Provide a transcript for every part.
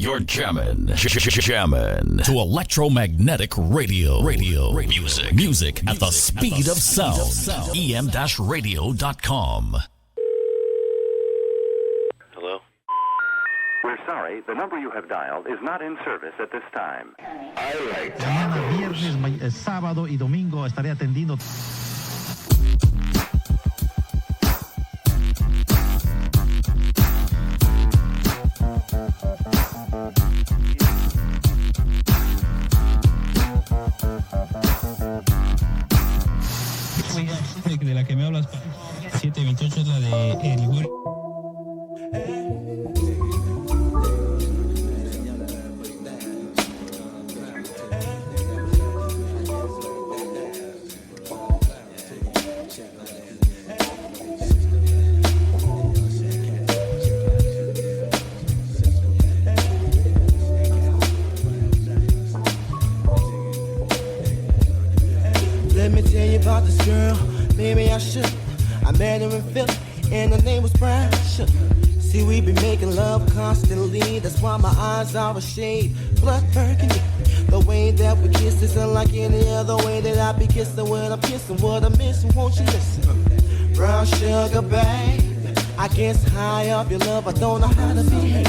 You're jamming to electromagnetic radio. Music at the speed of sound. em-radio.com. Hello? We're sorry, the number you have dialed is not in service at this time. I like Mañana, viernes, sábado y domingo estaré atendiendo. De la que me hablas, 728 es la de El Güero. Let me tell you about this girl. Maybe I should. I met her in Philly, and her name was Brown Sugar. See, we be making love constantly. That's why my eyes are a shade blood burgundy. The way that we kiss is unlike any other way that I be kissing when I'm kissing. What I'm missing, won't you listen? Brown sugar, babe. I guess high off your love, I don't know how to behave.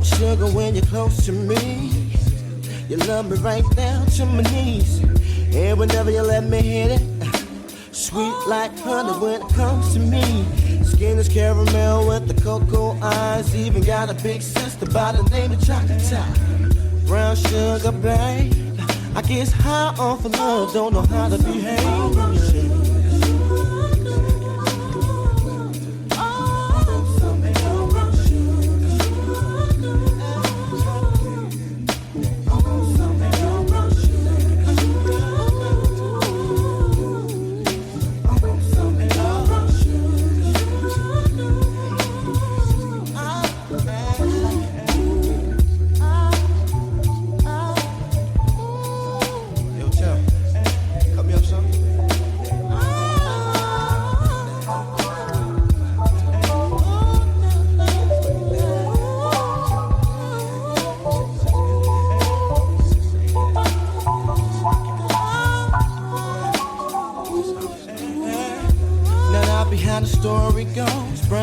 Sugar, when you're close to me, you love me right down to my knees. And whenever you let me hit it, sweet like honey when it comes to me. Skin is caramel with the cocoa eyes. Even got a big sister by the name of Chocolate Top. Brown sugar, babe. I guess high off of love, don't know how to behave.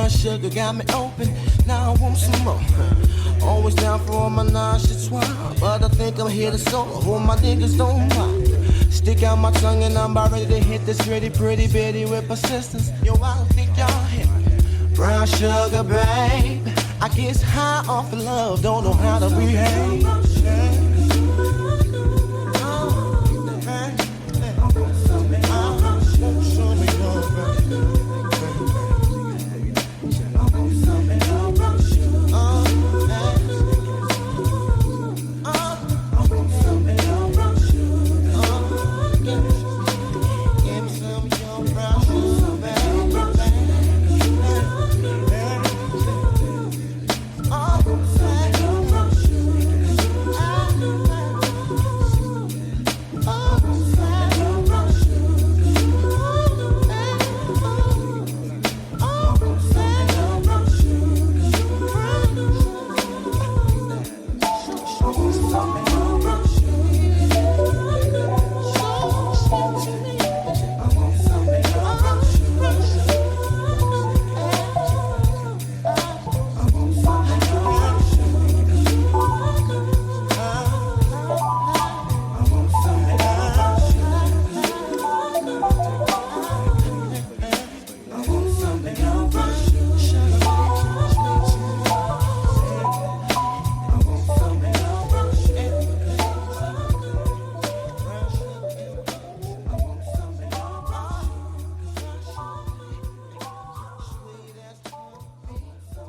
Sugar got me open, now I want some more. Always down for all my non-shit but I think I'm here to solo. Hold my niggas don't mind. Stick out my tongue and I'm about ready to hit this pretty bitty with persistence. Yo, I don't think y'all hit me. Brown sugar, babe. I guess high off of love, don't know how to behave.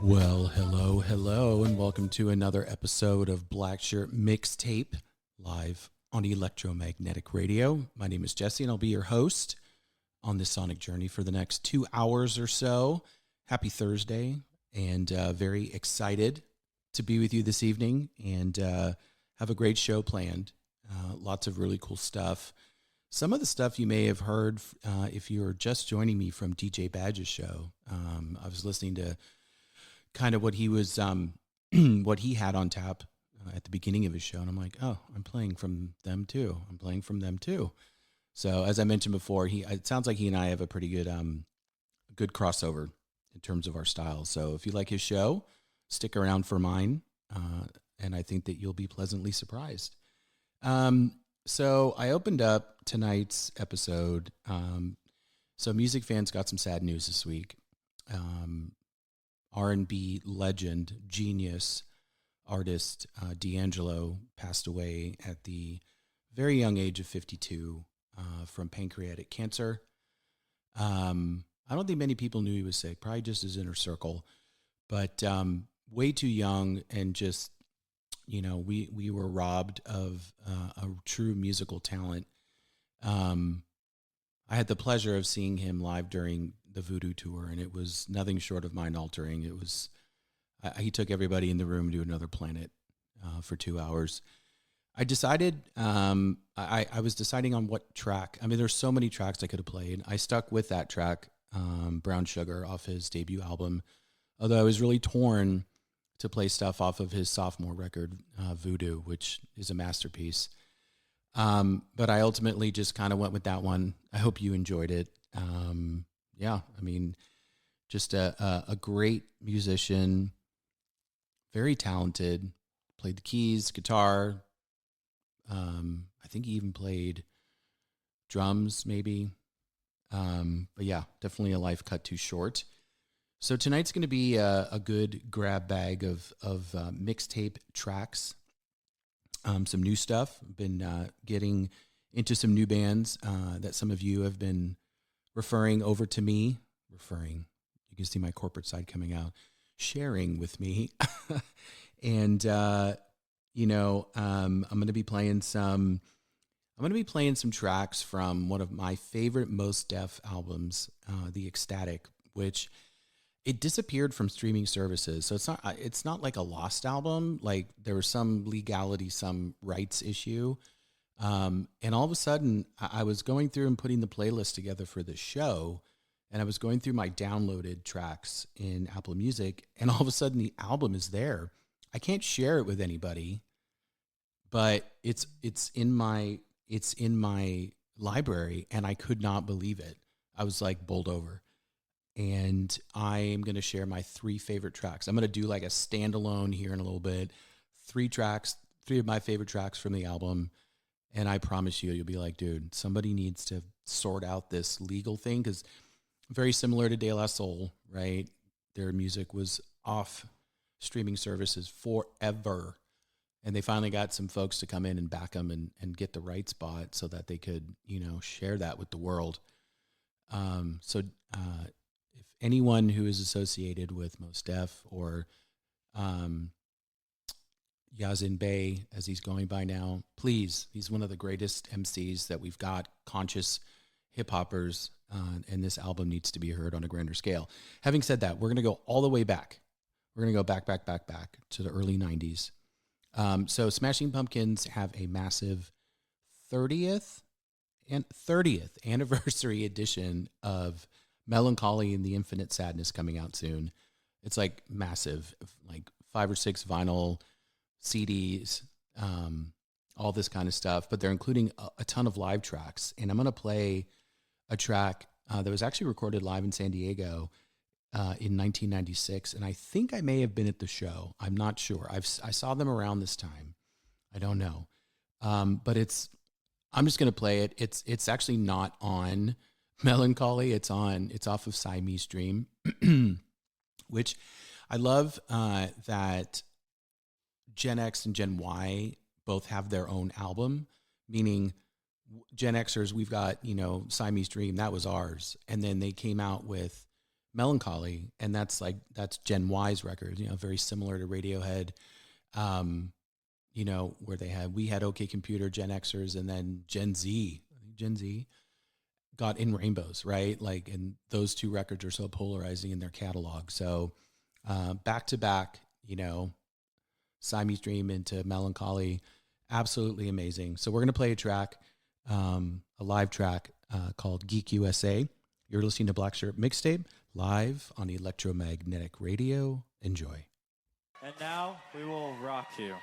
Well, hello, and welcome to another episode of Black Shirt Mixtape, live on Electromagnetic Radio. My name is Jesse, and I'll be your host on this sonic journey for the next 2 hours or so. Happy Thursday, and very excited to be with you this evening, and have a great show planned. Lots of really cool stuff. Some of the stuff you may have heard if you're just joining me from DJ Badge's show. I was listening to kind of what he was, what he had on tap at the beginning of his show, and I'm like, oh, I'm playing from them too. So as I mentioned before, it sounds like he and I have a pretty good crossover in terms of our styles. So if you like his show, stick around for mine, and I think that you'll be pleasantly surprised. So I opened up tonight's episode. So music fans got some sad news this week. R&B legend, genius artist D'Angelo passed away at the very young age of 52 from pancreatic cancer. I don't think many people knew he was sick, probably just his inner circle, but way too young, and just, we were robbed of a true musical talent. I had the pleasure of seeing him live during the Voodoo tour, and it was nothing short of mind-altering. It was, he took everybody in the room to another planet for 2 hours. I decided, I was deciding on what track. I mean, there's so many tracks I could have played. I stuck with that track, Brown Sugar, off his debut album, although I was really torn to play stuff off of his sophomore record, Voodoo, which is a masterpiece. But I ultimately just kind of went with that one. I hope you enjoyed it. Just a great musician, very talented, played the keys, guitar. I think he even played drums, maybe. But yeah, definitely a life cut too short. So tonight's going to be a good grab bag of mixtape tracks, some new stuff. I've been getting into some new bands that some of you have been referring over to me. You can see my corporate side coming out, sharing with me. And, I'm going to be playing some tracks from one of my favorite Mos Def albums, The Ecstatic, which it disappeared from streaming services. So it's not like a lost album. Like, there was some legality, some rights issue. And all of a sudden I was going through and putting the playlist together for the show, and I was going through my downloaded tracks in Apple Music, and all of a sudden the album is there. I can't share it with anybody, but it's in my library, and I could not believe it. I was like bowled over. And I am going to share my 3 favorite tracks. I'm going to do like a standalone here in a little bit. 3 of my favorite tracks from the album. And I promise you'll be like, dude, somebody needs to sort out this legal thing, because very similar to De La Soul, right? Their music was off streaming services forever. And they finally got some folks to come in and back them and get the rights bought so that they could, share that with the world. If anyone who is associated with Mos Def or Yazin Bey, as he's going by now, please, he's one of the greatest MCs that we've got, conscious hip-hoppers, and this album needs to be heard on a grander scale. Having said that, we're going to go all the way back. We're going to go back to the early 90s. So Smashing Pumpkins have a massive 30th anniversary edition of Melancholy and the Infinite Sadness coming out soon. It's like massive, like 5 or 6 vinyl CDs, all this kind of stuff, but they're including a ton of live tracks. And I'm going to play a track that was actually recorded live in San Diego in 1996. And I think I may have been at the show. I'm not sure. I saw them around this time. I don't know. But I'm just going to play it. It's actually not on Melancholy. It's off of Siamese Dream, which I love that Gen X and Gen Y both have their own album, meaning Gen Xers, we've got, Siamese Dream, that was ours. And then they came out with Melancholy, and that's Gen Y's record, very similar to Radiohead. you know, where we had OK Computer, Gen Xers, and then Gen Z got In Rainbows, right? Like, and those two records are so polarizing in their catalog. So back to back, you know, Siamese Dream into Melancholy, absolutely amazing. So we're going to play a track, a live track called Geek USA. You're listening to Black Shirt Mixtape live on Electromagnetic Radio. Enjoy. And now we will rock you.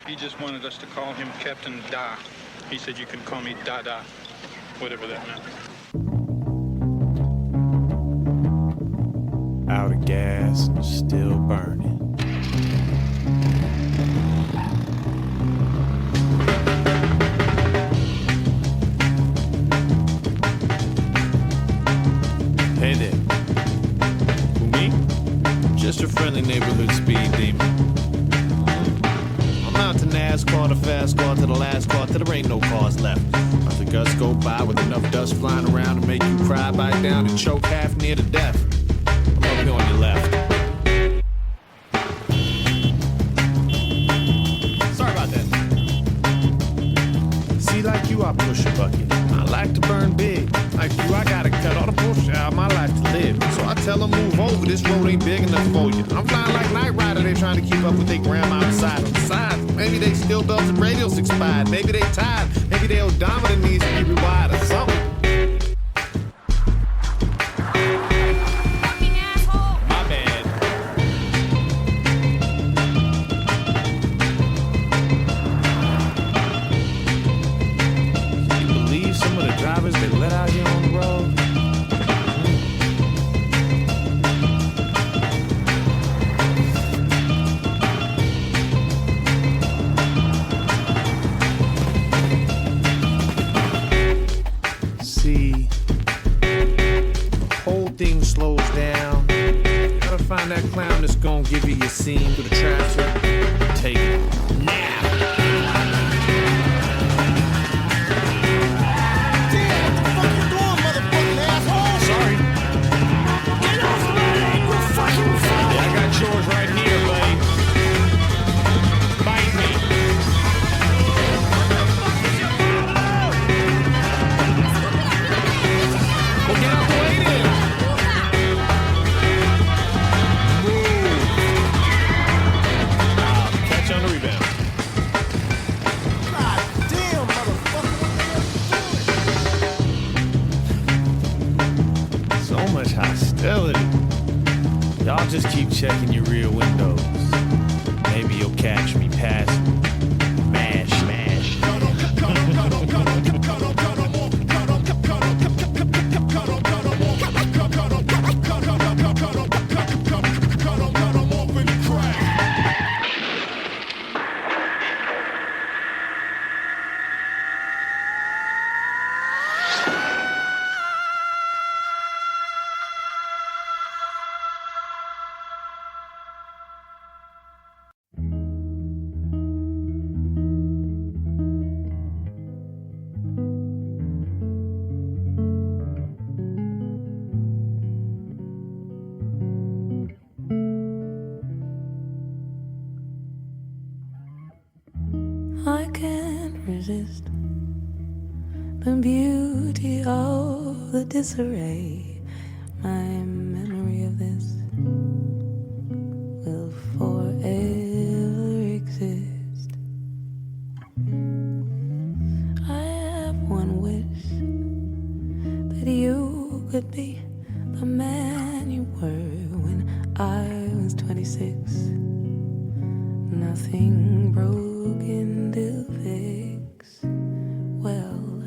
He just wanted us to call him Captain Da. He said you can call me Dada, whatever that meant. Out of gas, still burning. Hey there. Who, me? Just a friendly neighborhood speed demon. I'm out to NASCAR, to fast car, to the last car, till there ain't no cars left. Let the gusts go by with enough dust flying around to make you cry, bite down, and choke half near to death. I'm up here on your left. Sorry about that. See, like you, I push a bucket. I like to burn big. Like you, I gotta cut all the bullshit out of my life to live. So I tell them move over, this road ain't big enough for you. I'm flying like Knight Rider, they trying to keep up with their grandma outside. Besides, maybe they still belts and radios expired. Maybe they tired. Maybe their odometer needs to be rewired or something. Give you your scene with a transfer. Take it now. Damn, what the fuck you doing, motherfucking asshole? Sorry. Get off my lane, you fucking fool! Yeah, I got yours right here, buddy. Bite me. Well, get out the way then. On the rebound. God damn, motherfucker, what the hell? So much hostility. Y'all just keep checking your rear windows. Maybe you'll catch me passing. Mash, mash. I can't resist the beauty of the disarray. My memory of this will forever exist. I have one wish, that you could be the man you were when I was 26. Nothing broken to fix. Well,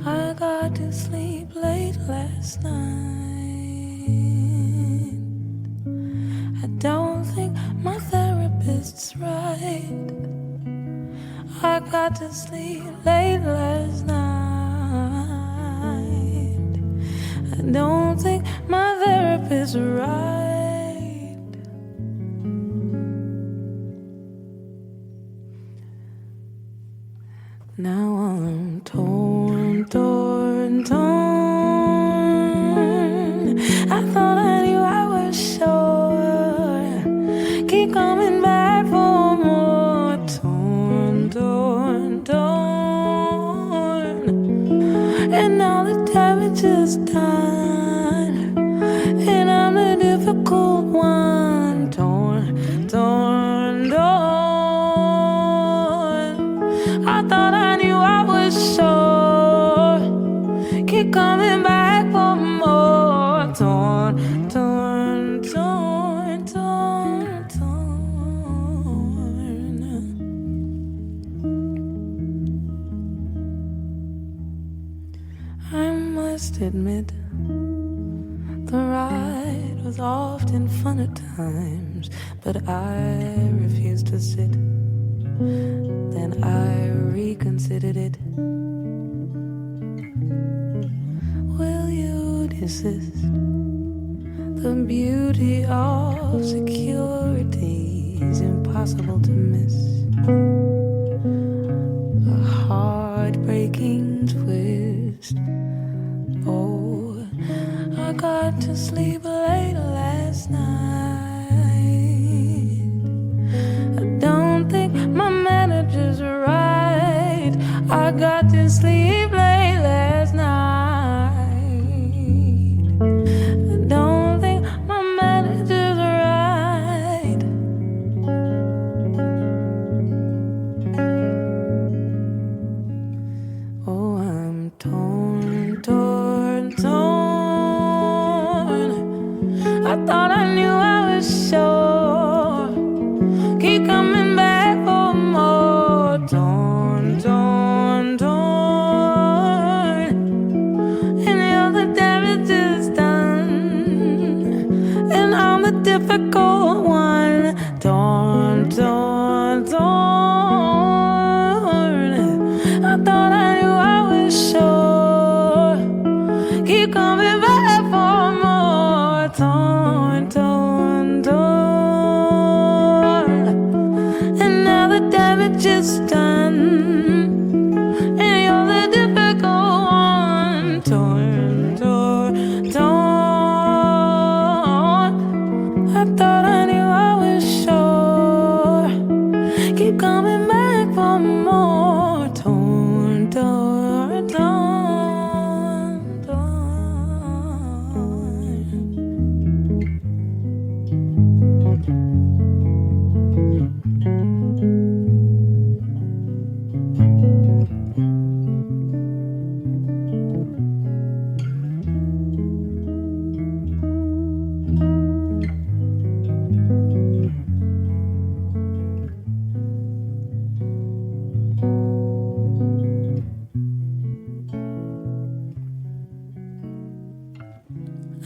I got to sleep late last night. I don't think my therapist's right. I got to sleep late last night. I don't think my therapist's right. Now I'm torn, torn, torn. I thought I knew I was sure. Keep coming back for more. Torn, torn, torn. And now the damage is done. And I'm the difficult admit the ride was often fun at times, but I refused to sit. Then I reconsidered it. Will you desist? The beauty of security is impossible to miss. A heartbreaking twist. Oh, I got to sleep late last night. I don't think my manager's right. I got to sleep late last night. I don't think my manager's right. Oh, I'm torn, torn, torn. I thought I knew I was sure. Keep coming back for more. Torn, torn, torn. And all the damage is done. And I'm the difficult one. Torn, torn, torn. I thought I knew I was sure. Keep coming back for more. Torn, torn, torn. And now the damage is done. And you're the difficult one. Torn, torn, torn. I thought I knew I was sure. Keep coming back for more. Torn, torn, torn, torn.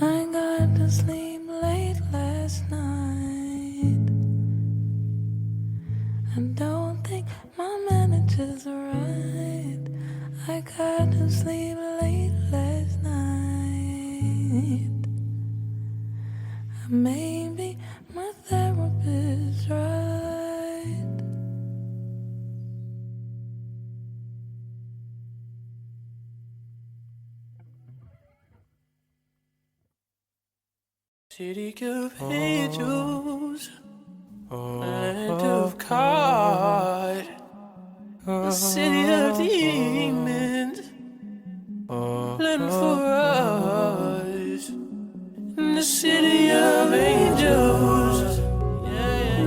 I got to sleep late last night. I don't think my manager's right. I got to sleep late last night. Maybe my therapist's right. City of angels, land of God, the city of demons, land for us, in the city of angels,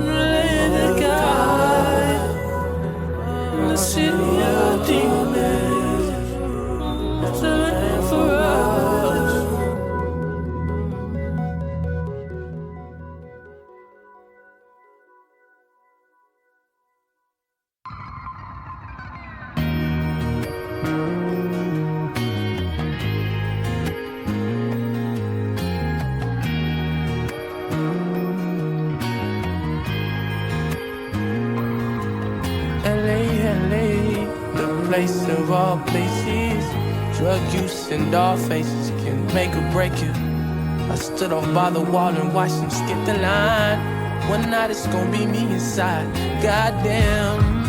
land of God, the city of demons, the land for us. Place of all places, drug use and all faces can make or break you. I stood off by the wall and watched them skip the line. One night it's gonna be me inside. Goddamn,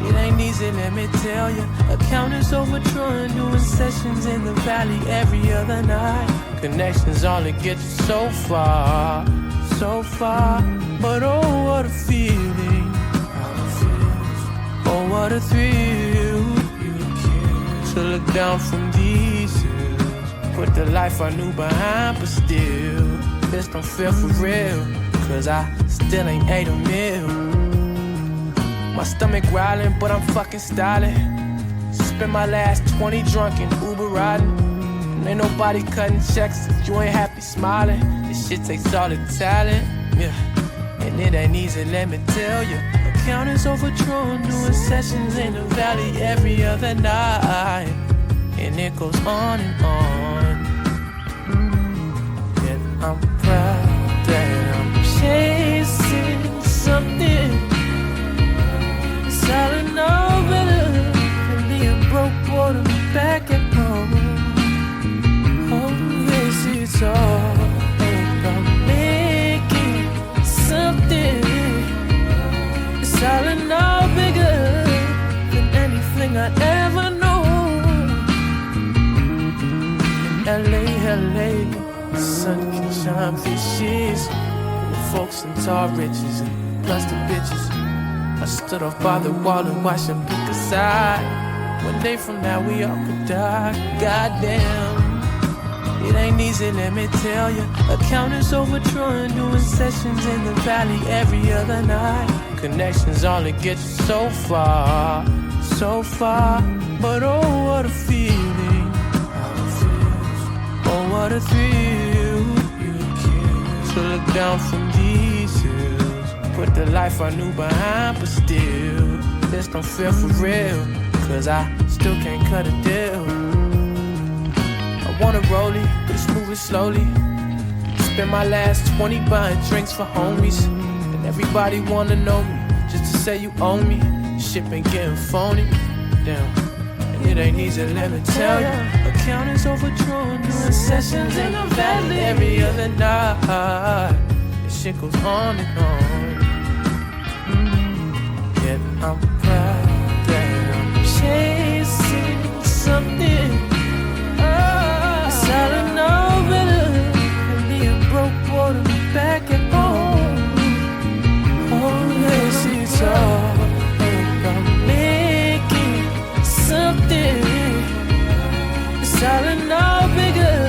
it ain't easy, let me tell you. Accountants overdrawn, doing sessions in the valley every other night. Connections only get you so far, so far. But oh, what a feeling. Oh, what a thrill to look down from these hills. Put the life I knew behind, but still, this don't feel for real, cause I still ain't ate a meal. My stomach growling, but I'm fucking styling. Spent my last 20 drunk in Uber riding. And ain't nobody cutting checks if you ain't happy smiling. This shit takes all the talent, yeah. And it ain't easy, let me tell you. Accountants overdrawn, doing sessions in the valley every other night. and it goes on and on. Yet I'm proud that I'm chasing something that's all I know better than being broke water back at home. Oh, yes, it's all, and I'm making something that's all I know bigger than anything I ever know. L.A., the sun can shine through sheets. The folks in tall riches and plus the bitches. I stood off by the wall and watched them pick a side. One day from now we all could die. Goddamn, it ain't easy, let me tell you. Accountants overdrawn, doing sessions in the valley every other night. Connections only get you so far, so far. But oh, what a feeling. Oh, what a thrill to look down from these hills. Put the life I knew behind, but still this don't feel for real, cause I still can't cut a deal. I wanna roll it, but it's moving slowly. Spend my last 20 buying drinks for homies, and everybody wanna know me, just to say you own me. Shit been getting phony, damn. It ain't easy, let me tell you. Accountants overdrawn, doing sessions in the valley every other night. This shit goes on and on. Yet I'm proud that I'm chasing something. It's all I know better than being broke water back at home. Oh, this is all. Something that's all I know bigger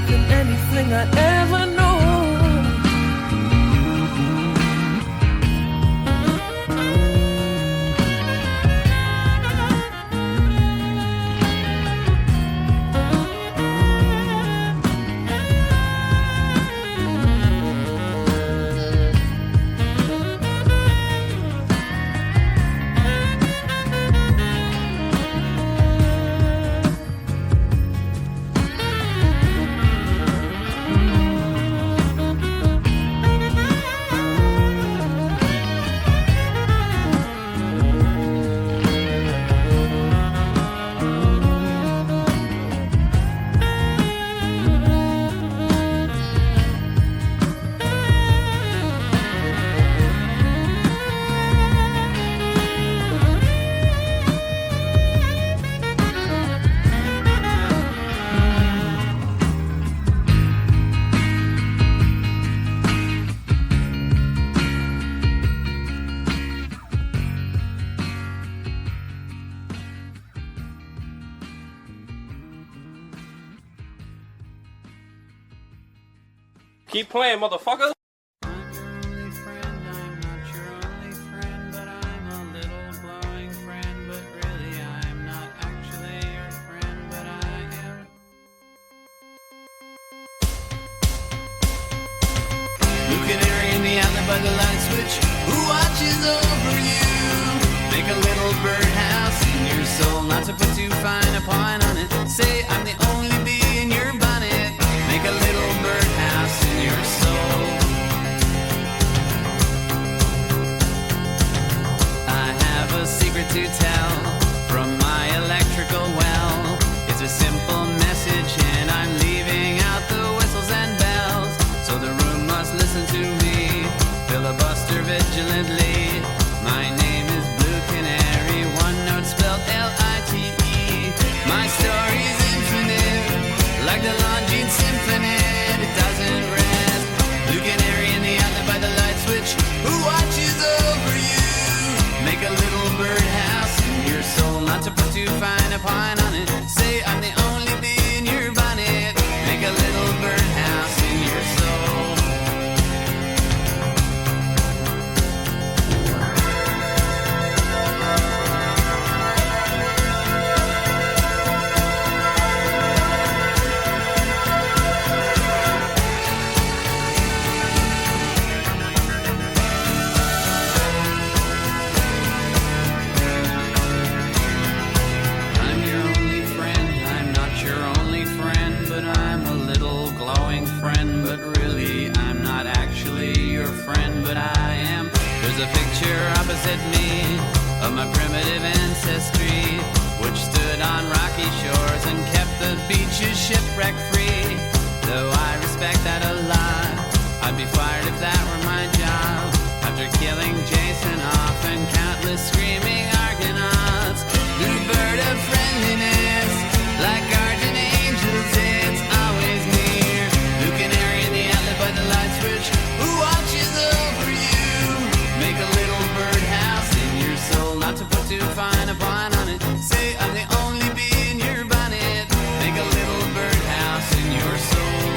than anything I ever know. Keep playing, motherfucker. By the light switch, who watches over you? Make a little birdhouse in your soul, not to put too fine a point on it. Say I'm the only bee in your bonnet. Make a little birdhouse in your soul. I have a secret to tell from my electrical well. It's a simple message and I'm leaving out the whistles and bells, so the room must listen to me. Filibuster vigilantly. My name is Blue Canary, one note spelled L-I-T-E. My story's infinite, like the Longines Symphony. It doesn't rest. Blue Canary in the outlet by the light switch. Who watches over you? Make a little birdhouse in your soul, not to put too fine a pine on it. Say I'm the only bee in your bonnet. Make a little birdhouse in your soul. I'm your There's a picture opposite me of my primitive ancestry, which stood on rocky shores and kept the beaches shipwreck free. Though I respect that a lot, I'd be fired if that were my job. After killing Jason off and countless screaming Argonauts, the bird of friendliness, like guardian angels, it's always near. The canary in the outlet by the light switch, who watches over you. Make a little birdhouse in your soul, not to put too fine a point on it. Say I'm the only bee in your bonnet. Make a little birdhouse in your soul.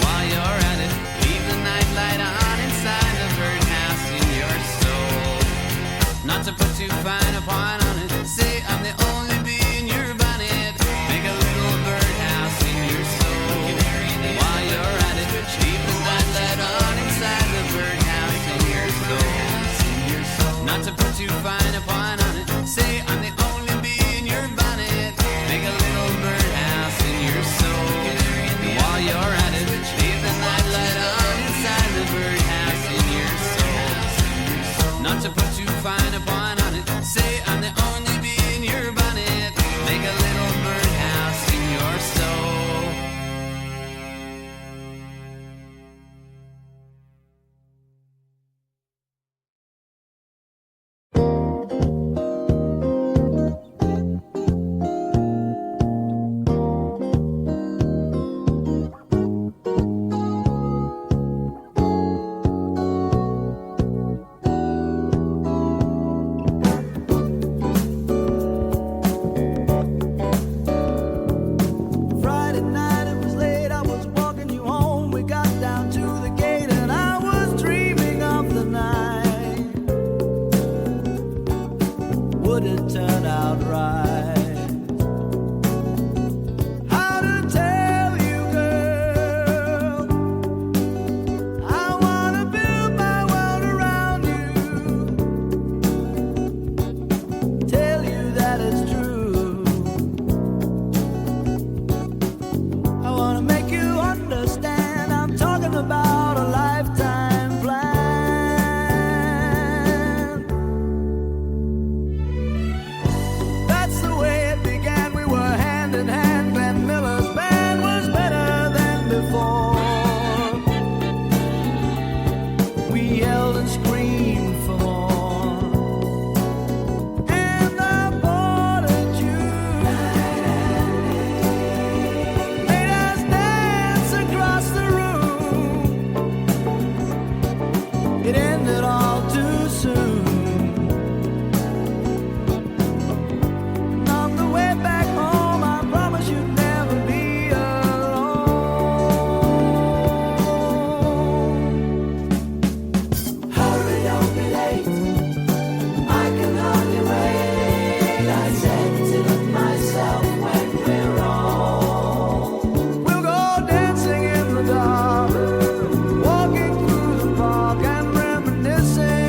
While you're at it, leave the nightlight on inside the birdhouse in your soul. Not to put too fine a point on it. Say I'm the only bee in your bonnet. Make a little birdhouse in your soul. While you're at it, leave the nightlight on inside the birdhouse in your soul. Not to put too fine a point on it. Say I'm the only bee in your bonnet. Make a little birdhouse in your soul. While you're at it, leave the nightlight on inside the birdhouse in your soul. Not to put too fine a point on it. Say I'm the only bee in your bonnet. Make a little birdhouse in your soul. Friday night, it was late, I was walking you home. We got down to the gate and I was dreaming of the night. Would it turn out right? How to tell you, girl, I wanna build my world around you. Tell you that it's true. I wanna make you understand. I'm talking about a lifetime plan. That's the way it began. We were hand in hand. Glenn Miller's band was better than before. We yelled and screamed for more. And I boarded you. Made us dance across the room. It ended all too soon. And on the way back home, I promise you'd never be alone. Hurry, don't be late. I can hardly wait. I said to myself when we're old. We'll go dancing in the dark, walking through the park and reminiscing.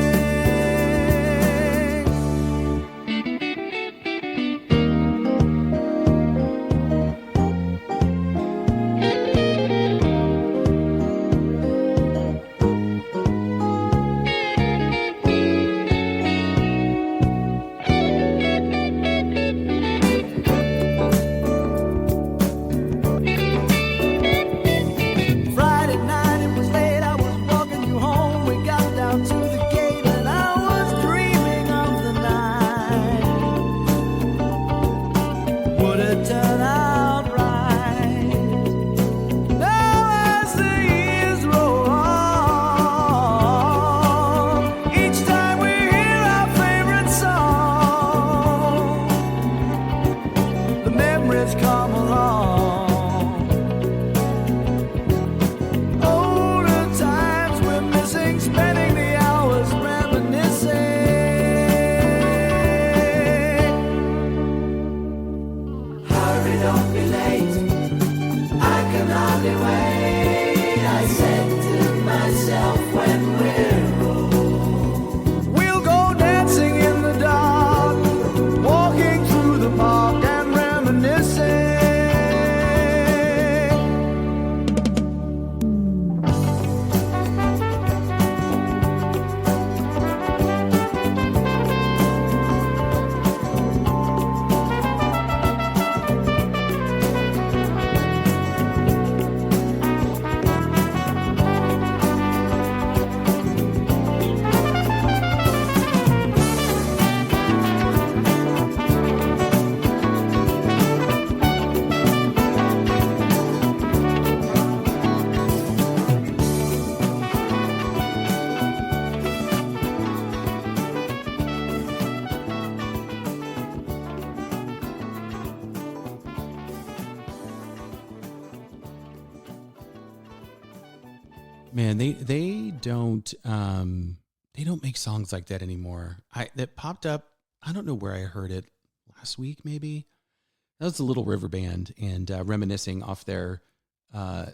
Friday night, it was late, I was walking you home. We got down to the gate and I was dreaming of the night. Would it turn out right? Now as the years roll on, each time we hear our favorite song, the memories come along. Older times we're missing, spending the hours reminiscing. Hurry, don't be late. I can hardly wait. I said to myself when we're old. We'll go dancing in the dark, walking through the park and reminiscing. Man, they don't make songs like that anymore. That popped up. I don't know where I heard it last week. Maybe that was the Little River Band and Reminiscing off their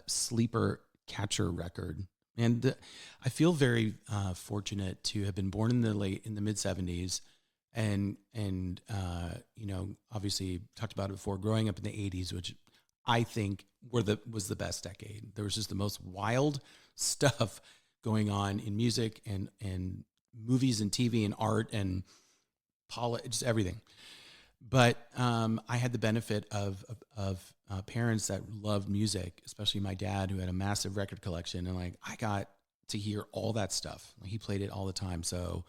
Sleeper Catcher record. And I feel very fortunate to have been born in the mid 70s, and you know, obviously talked about it before, growing up in the 80s, which I think was the best decade. There was just the most wild stuff going on in music and movies and TV and art and just everything. But I had the benefit of parents that loved music, especially my dad, who had a massive record collection, and like I got to hear all that stuff. He played it all the time. So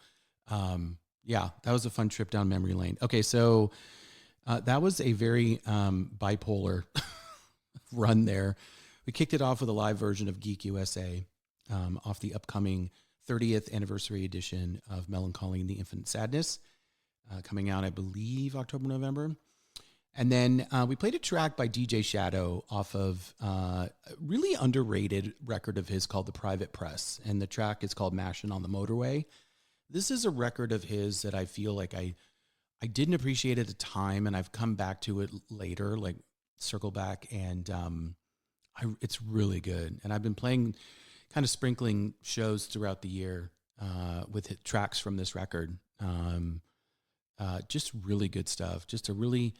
yeah, that was a fun trip down memory lane. Okay, so that was a very bipolar run there. We kicked it off with a live version of Geek USA off the upcoming 30th anniversary edition of Melancholy and the Infinite Sadness, coming out, I believe, October, November. And then we played a track by DJ Shadow off of a really underrated record of his called The Private Press. And the track is called Mashin on the Motorway. This is a record of his that I feel like I didn't appreciate at the time, and I've come back to it later, like circle back, and it's really good. And I've been playing, kind of sprinkling shows throughout the year with tracks from this record. Just really good stuff. Just a really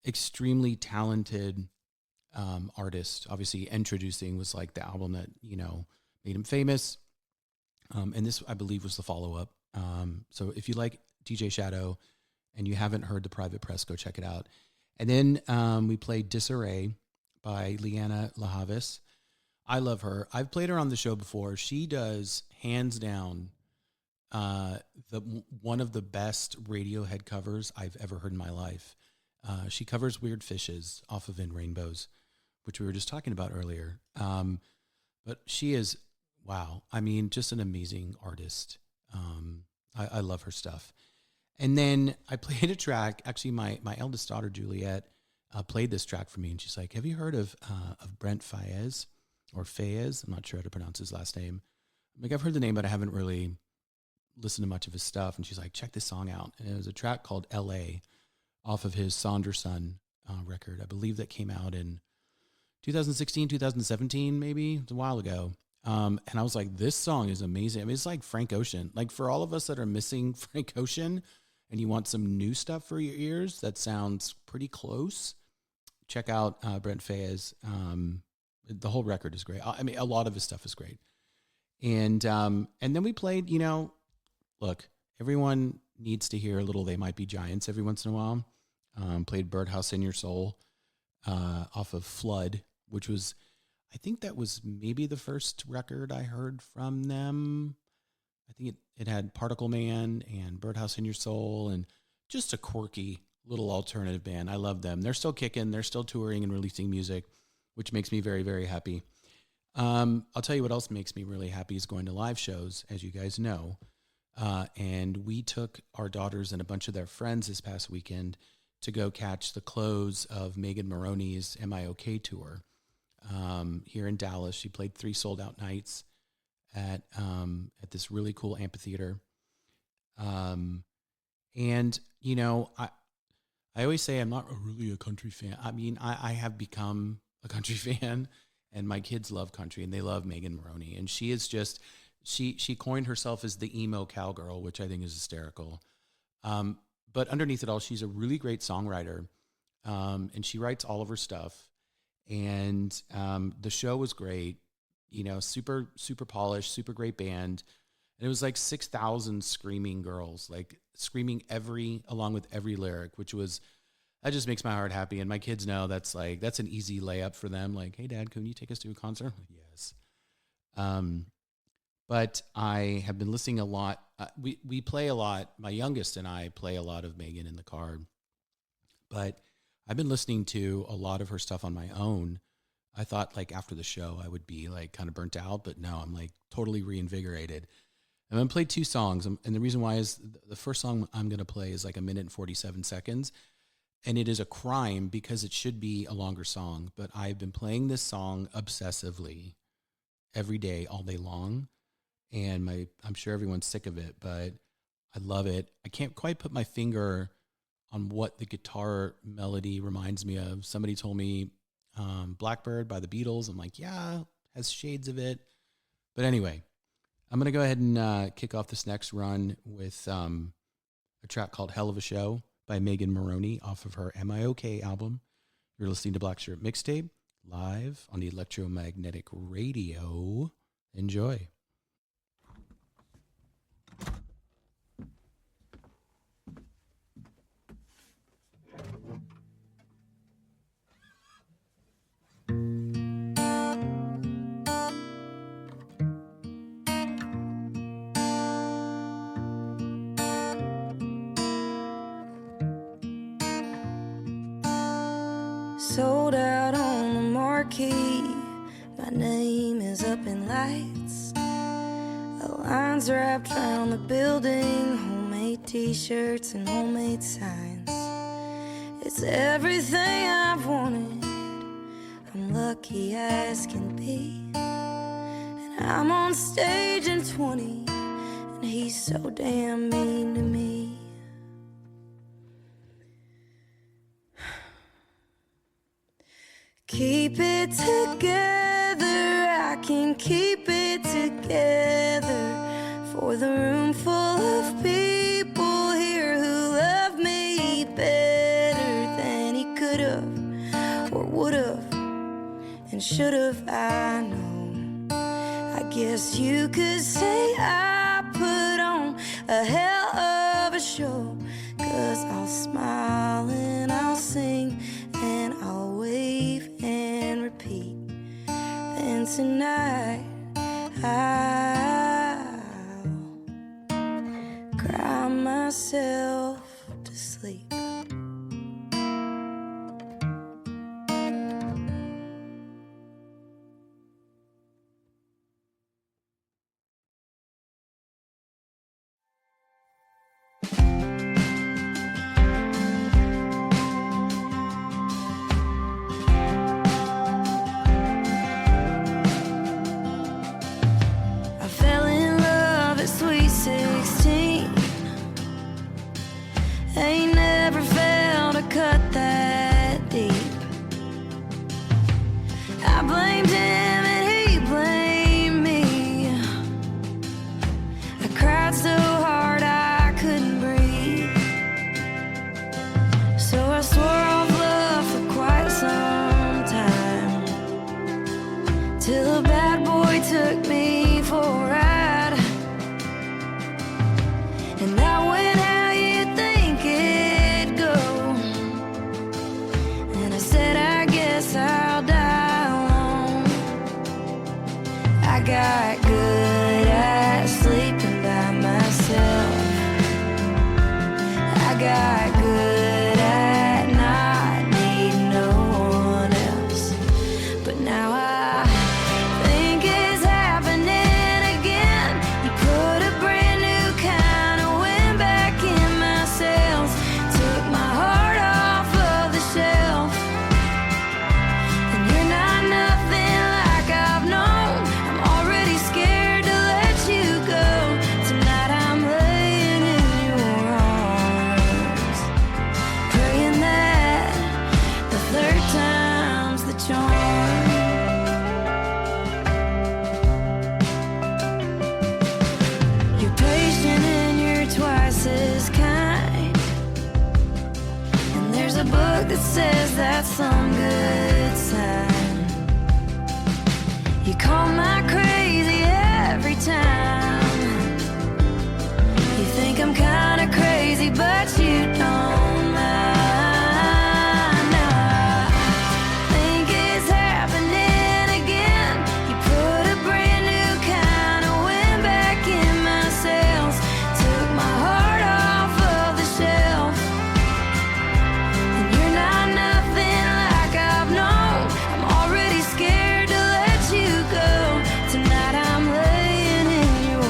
extremely talented artist. Obviously, Introducing was like the album that, you know, made him famous. And this, I believe, was the follow-up. So if you like DJ Shadow and you haven't heard The Private Press, go check it out. And then we played Disarray by Lianne Havas. I love her. I've played her on the show before. She does, hands down, one of the best Radiohead covers I've ever heard in my life. She covers Weird Fishes off of In Rainbows, which we were just talking about earlier. But she is, wow, I mean, just an amazing artist. I love her stuff. And then I played a track. Actually, my eldest daughter, Juliet, played this track for me. And she's like, have you heard of Brent Faiyaz or Faiyaz? I'm not sure how to pronounce his last name. I'm like, I've heard the name, but I haven't really listened to much of his stuff. And she's like, check this song out. And it was a track called L.A. off of his Saunderson record. I believe that came out in 2016, 2017, maybe. It's a while ago. And I was like, this song is amazing. I mean, it's like Frank Ocean. Like, for all of us that are missing Frank Ocean and you want some new stuff for your ears that sounds pretty close, check out Brent Faiyaz. The whole record is great. I mean, a lot of his stuff is great. And then we played, you know, look, everyone needs to hear a little They Might Be Giants every once in a while. Played Birdhouse in Your Soul off of Flood, which was, I think that was maybe the first record I heard from them. I think it had Particle Man and Birdhouse in Your Soul, and just a quirky little alternative band. I love them. They're still kicking. They're still touring and releasing music, which makes me very, very happy. I'll tell you what else makes me really happy is going to live shows, as you guys know. And we took our daughters and a bunch of their friends this past weekend to go catch the close of Megan Moroney's MIOK tour here in Dallas. She played 3 sold-out nights at this really cool amphitheater. And, you know, I always say I'm not really a country fan. I mean, I have become a country fan, and my kids love country, and they love Megan Moroney. And she is just, she coined herself as the emo cowgirl, which I think is hysterical. But underneath it all, she's a really great songwriter, and she writes all of her stuff. And the show was great, you know, super, super polished, super great band. And it was like 6,000 screaming girls, like screaming along with every lyric, that just makes my heart happy. And my kids know that's an easy layup for them. Like, hey, Dad, can you take us to a concert? Yes. But I have been listening a lot. We play a lot. My youngest and I play a lot of Megan in the car. But I've been listening to a lot of her stuff on my own. I thought like after the show I would be like kind of burnt out, but no, I'm like totally reinvigorated. I'm going to play 2 songs. And the reason why is the first song I'm going to play is like 1 minute and 47 seconds. And it is a crime because it should be a longer song. But I've been playing this song obsessively. every day, all day long. And I'm sure everyone's sick of it, but I love it. I can't quite put my finger on what the guitar melody reminds me of. Somebody told me Blackbird by the Beatles. I'm like, yeah, has shades of it. But anyway, I'm going to go ahead and kick off this next run with a track called Hell of a Show by Megan Moroney off of her MIOK album. You're listening to Black Shirt Mixtape live on the Electromagnetic Radio. Enjoy. Sold out on the marquee, my name is up in lights. The lines wrapped around the building, homemade t-shirts and homemade signs. It's everything I've wanted, I'm lucky as can be. And I'm on stage in 20, and he's so damn mean to me. Keep it together, I can keep it together. For the room full of people here who love me better than he could've, or would've, and should've, I know. I guess you could say I put on a hell of a show, 'cause I'll smile and I'll sing and I'll wave and repeat. Then tonight I'll cry myself to sleep. Ain't never felt a cut that deep. I blamed him and he blamed me. I cried so hard I couldn't breathe. So I swore off love for quite some time, till a bad boy took me for a ride. And I went I'll die alone. I got good at sleeping by myself. I got good at not needing no one else. But now I think it's happening again. You put a brand new kind of wind back in my sails, took my heart off of the shelf. Nothing like I've known. I'm already scared to let you go. Tonight I'm laying in your arms, praying that the third time's the charm. You're patient and you're twice as kind, and there's a book that says that's some good sign. You call my crazy every time. You think I'm kinda crazy, but you don't mind. Now I think it's happening again. You put a brand new kind of wind back in my sails, took my heart off of the shelf. And you're not nothing like I've known. I'm already scared to let you go. Tonight I'm laying in your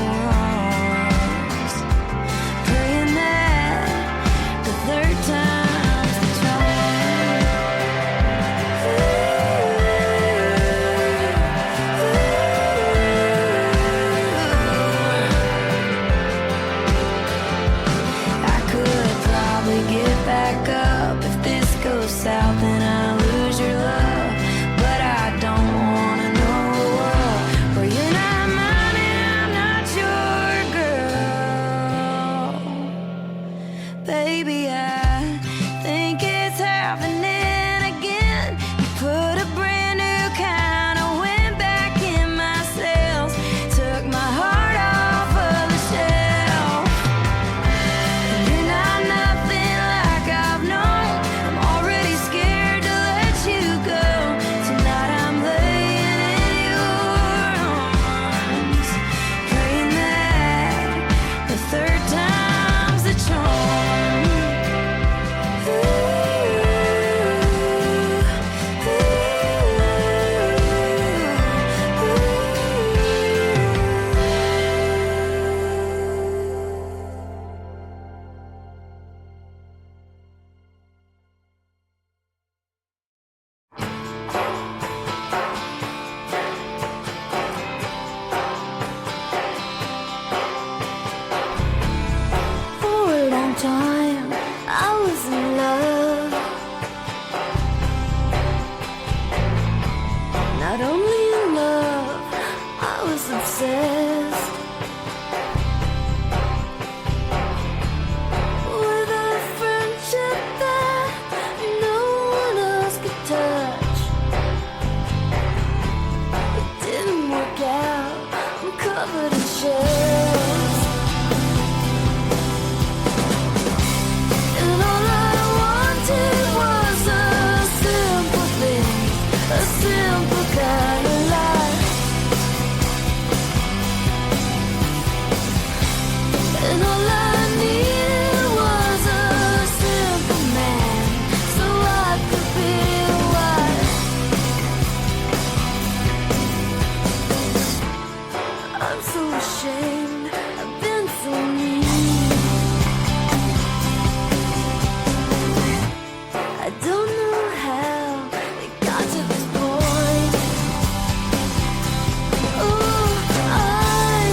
time I was in love. Not only in love, I was obsessed with a friendship that no one else could touch. It didn't work out, I'm covered in shells. And all I wanted was a simple thing, a simple kind of life. And all I needed was a simple man, so I could be a wife. I'm so ashamed, I've been so mean. I don't know how it got to this point. Oh, I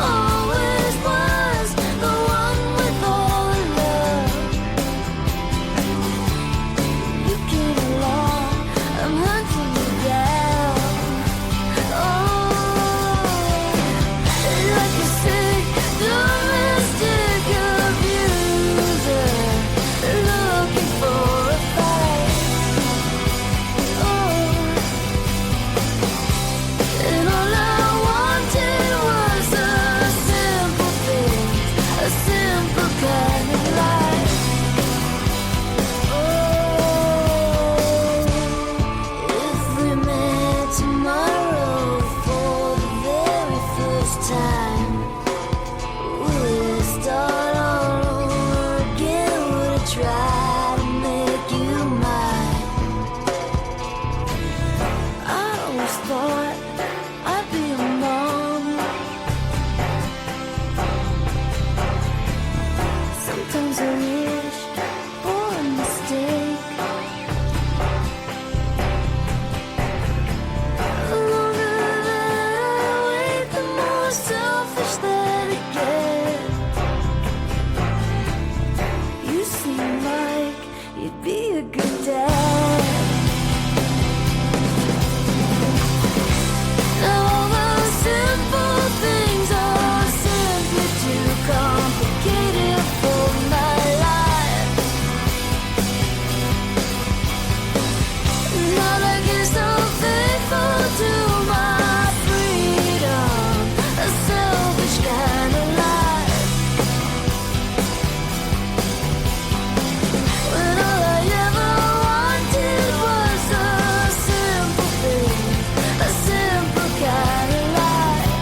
always was the one with all the love. You came along, I'm hunting you down. Oh, like you say, domestic abuser, looking for a fight. Oh, and all I wanted was a simple thing, a simple kind of life. Oh, if we met tomorrow for the very first time, would I start all over again? Would I try to make you mine? I always thought I'd be a mom. Sometimes I wish for a mistake. The longer that I wait, the more selfish that I get. You seem like you'd be a good dad. Now all those simple things are simply too complicated for my life. Not like you're so faithful to my freedom, a selfish kind of life. When all I ever wanted was a simple thing, a simple kind of life,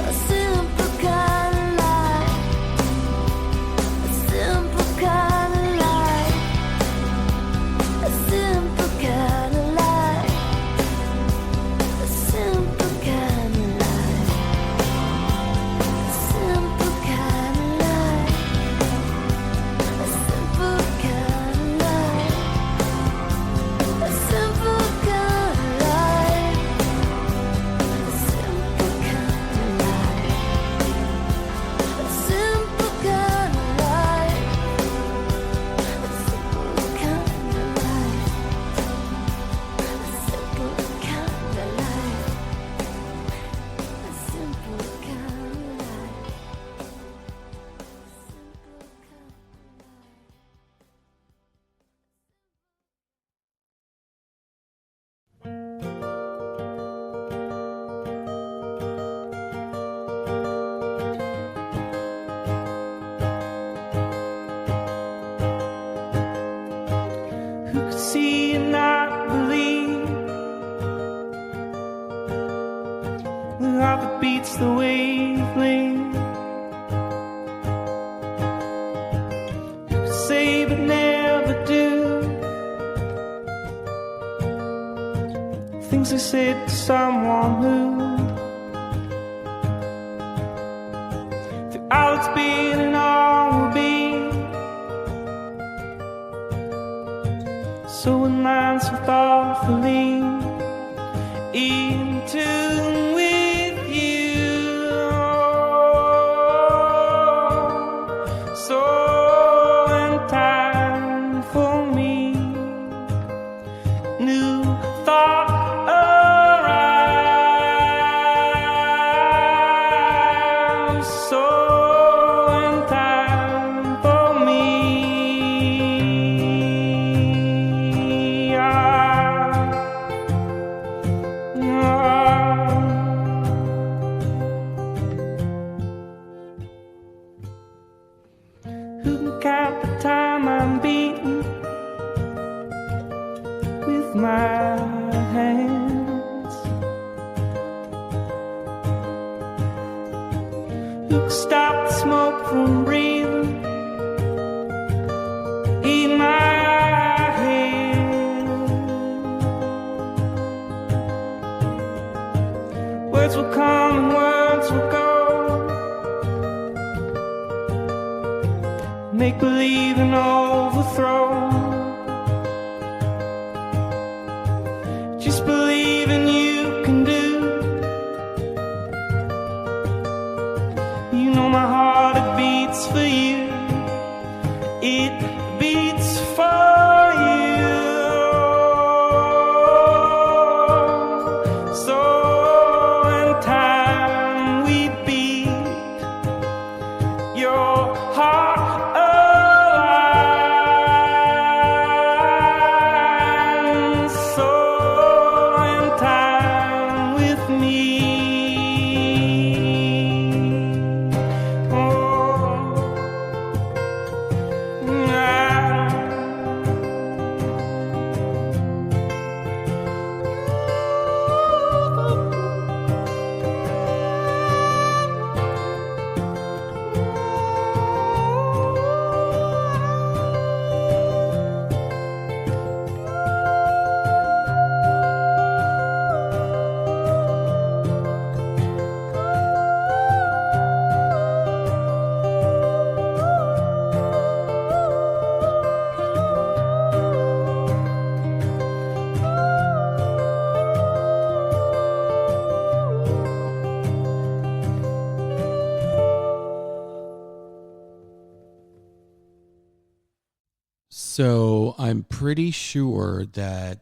a simple kind of life, a simple kind of life, a simple kind of life, a simple kind of life, a simple kind of life, a simple kind of life, a simple kind of life, a simple kind of life, a simple kind of life, a simple kind of life, a simple kind of life, a simple kind of life. Who could see and not believe? The heart that beats the wavelength. Who could say but never do? Things I said to someone who, through all it's been and all will be, so in line so thoughtfully, in tune with you. who could stop the smoke from breathing in my head. Words will come and words will go. Make believe and overthrow. Just believe and you can do. You know my heart, it beats for you. It beats for you. So in time we beat your heart. So I'm pretty sure that,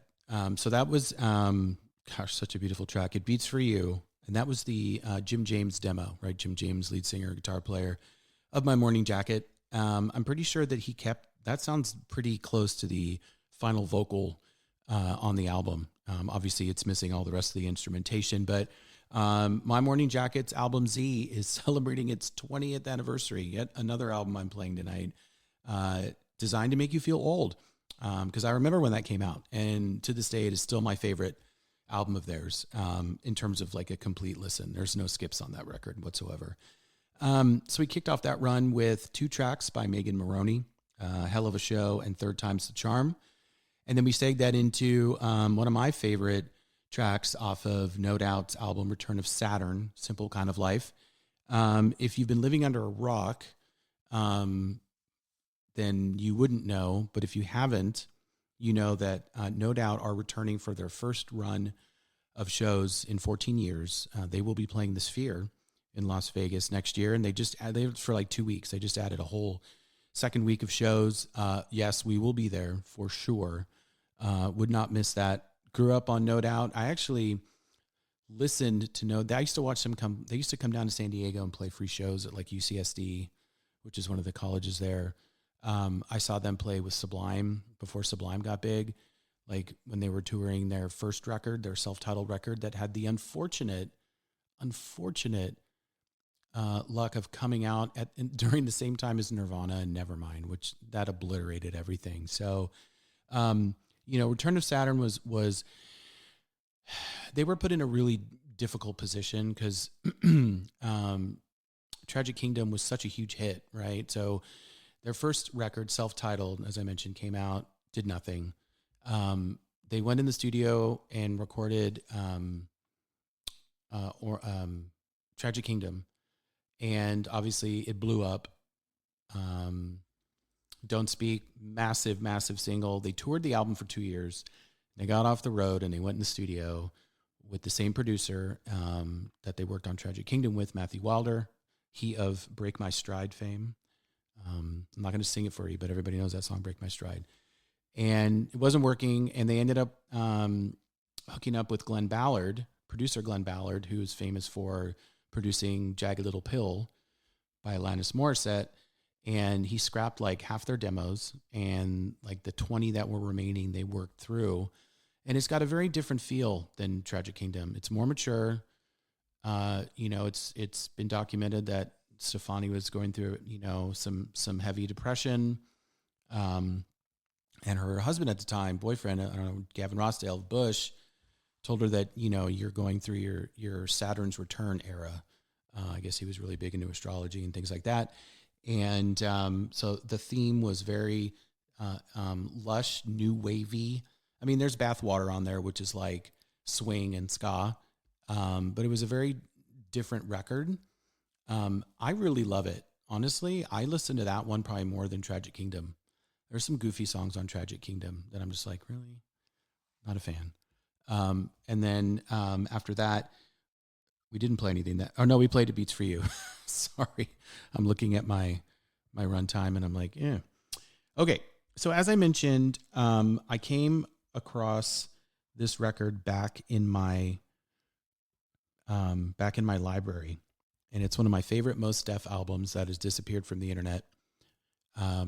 so that was, gosh, such a beautiful track. It Beats For You. And that was the Jim James demo, right? Jim James, lead singer, guitar player of My Morning Jacket. I'm pretty sure that he kept, that sounds pretty close to the final vocal on the album. Obviously, it's missing all the rest of the instrumentation, but My Morning Jacket's album Z is celebrating its 20th anniversary. Yet another album I'm playing tonight, designed to make you feel old. Because I remember when that came out, and to this day, it is still my favorite album of theirs in terms of like a complete listen. There's no skips on that record whatsoever. So we kicked off that run with 2 tracks by Megan Moroney, Hell of a Show and Third Time's the Charm. And then we segued that into one of my favorite tracks off of No Doubt's album Return of Saturn, Simple Kind of Life. If you've been living under a rock, then you wouldn't know. But if you haven't, you know that No Doubt are returning for their first run of shows in 14 years. They will be playing the Sphere in Las Vegas next year. And they for like 2 weeks. They just added a whole second week of shows. Yes, we will be there for sure. Would not miss that. Grew up on No Doubt. I actually listened to No Doubt. I used to watch them they used to come down to San Diego and play free shows at like UCSD, which is one of the colleges there. I saw them play with Sublime before Sublime got big, like when they were touring their first record, their self-titled record that had the unfortunate luck of coming out during the same time as Nirvana and Nevermind, which that obliterated everything. So, Return of Saturn was they were put in a really difficult position because Tragic Kingdom was such a huge hit, right? So their first record, self-titled, as I mentioned, came out, did nothing. They went in the studio and recorded Tragic Kingdom, and obviously it blew up. Don't Speak, massive, massive single. They toured the album for 2 years. They got off the road and they went in the studio with the same producer that they worked on Tragic Kingdom with, Matthew Wilder, he of Break My Stride fame. I'm not going to sing it for you, but everybody knows that song, Break My Stride. And it wasn't working, and they ended up hooking up with Glenn Ballard, producer Glenn Ballard, who's famous for producing Jagged Little Pill by Alanis Morissette. And he scrapped like half their demos, and like the 20 that were remaining, they worked through. And it's got a very different feel than Tragic Kingdom. It's more mature. It's been documented that Stefani was going through, some heavy depression. And her husband at the time, boyfriend, I don't know, Gavin Rossdale of Bush, told her that, you're going through your Saturn's return era. I guess he was really big into astrology and things like that. And so the theme was very lush, new wavy. I mean, there's Bathwater on there, which is like swing and ska, but it was a very different record. I really love it. Honestly, I listen to that one probably more than Tragic Kingdom. There's some goofy songs on Tragic Kingdom that I'm just like, really not a fan. And then after that, we didn't play anything that, oh no, we played It Beats For You. Sorry. I'm looking at my runtime and I'm like, yeah. Okay. So as I mentioned, I came across this record back in my library, and it's one of my favorite Mos Def albums that has disappeared from the internet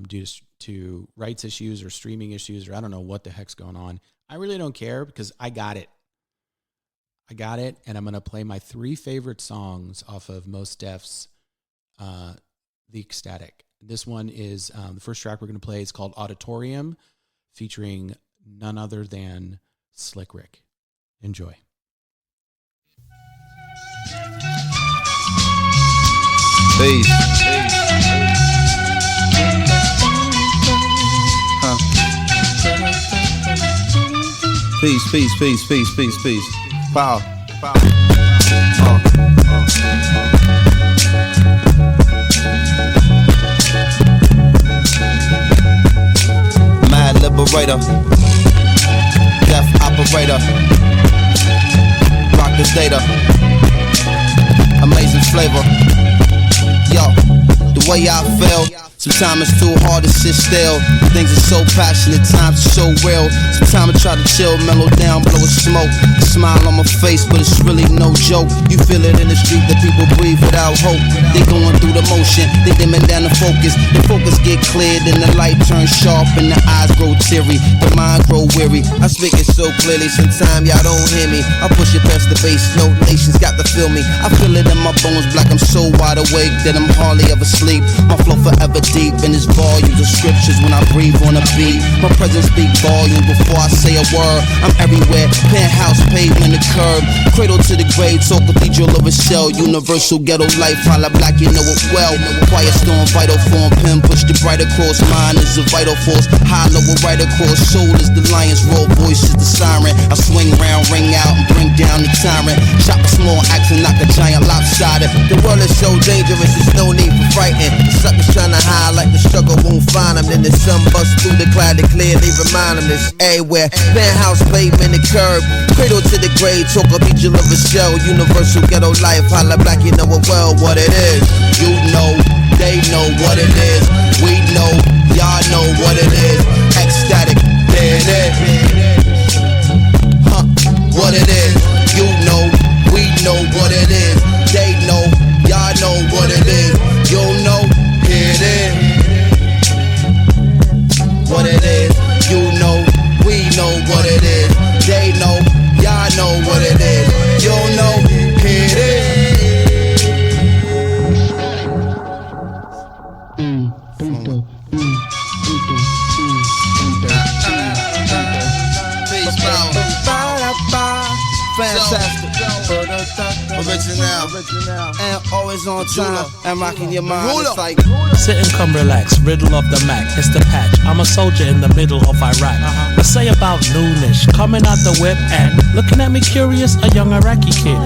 due to rights issues or streaming issues, or I don't know what the heck's going on. I really don't care because I got it. And I'm going to play my 3 favorite songs off of Mos Def's The Ecstatic. This one is the first track we're going to play is called Auditorium, featuring none other than Slick Rick. Enjoy. Peace. Peace. Pow. Mad liberator, deaf operator, rock the data, amazing flavor. Yo, the way I feel, sometimes it's too hard to sit still. Things are so passionate, times are so real. Sometimes I try to chill, mellow down, blow a smoke. A smile on my face, but it's really no joke. You feel it in the street that people breathe without hope. They going through the motion, they dimming down the focus. The focus get cleared and the light turns sharp and the eyes grow teary, the mind grow weary. I speak it so clearly, sometimes y'all don't hear me. I push it past the base, no nations got to feel me. I feel it in my bones, black, I'm so wide awake that I'm hardly ever sleep. My flow forever deep in this volumes of scriptures when I breathe on a beat. My presence speak volumes before I say a word. I'm everywhere, penthouse, pavement, the curb, cradle to the grave, talk cathedral of a shell, universal ghetto life, holla black, you know it well. Quiet storm, vital form, pen push the bright across, mind is a vital force, hollow right across, soul is the lion's roar, voice is the siren. I swing round, ring out, and bring down the tyrant. Chop a small axe and knock a giant lopsided. The world is so dangerous, there's no need for frightened. The suckers trying to hide like the struggle won't find them. Then the sun busts through the cloud to clearly remind them it's everywhere. Penthouse, pavement, the curb, cradle to the grave, talk of each of a shell. Universal ghetto life, holla black, you know it well what it is. You know, they know what it is. We know, y'all know what it is. Ecstatic, there it is. Huh, what it is. You know, we know what it is. They know, y'all know what it is. You know, here it is. What it is. You know, we know what it is. They know, y'all know what it is. You know, here it is. Fantastic, original, and always on time, and rocking your mind. It's like sit and come relax, riddle of the Mac, it's the patch. I'm a soldier in the middle of Iraq. Let's say about noonish, coming out the whip and looking at me curious, a young Iraqi kid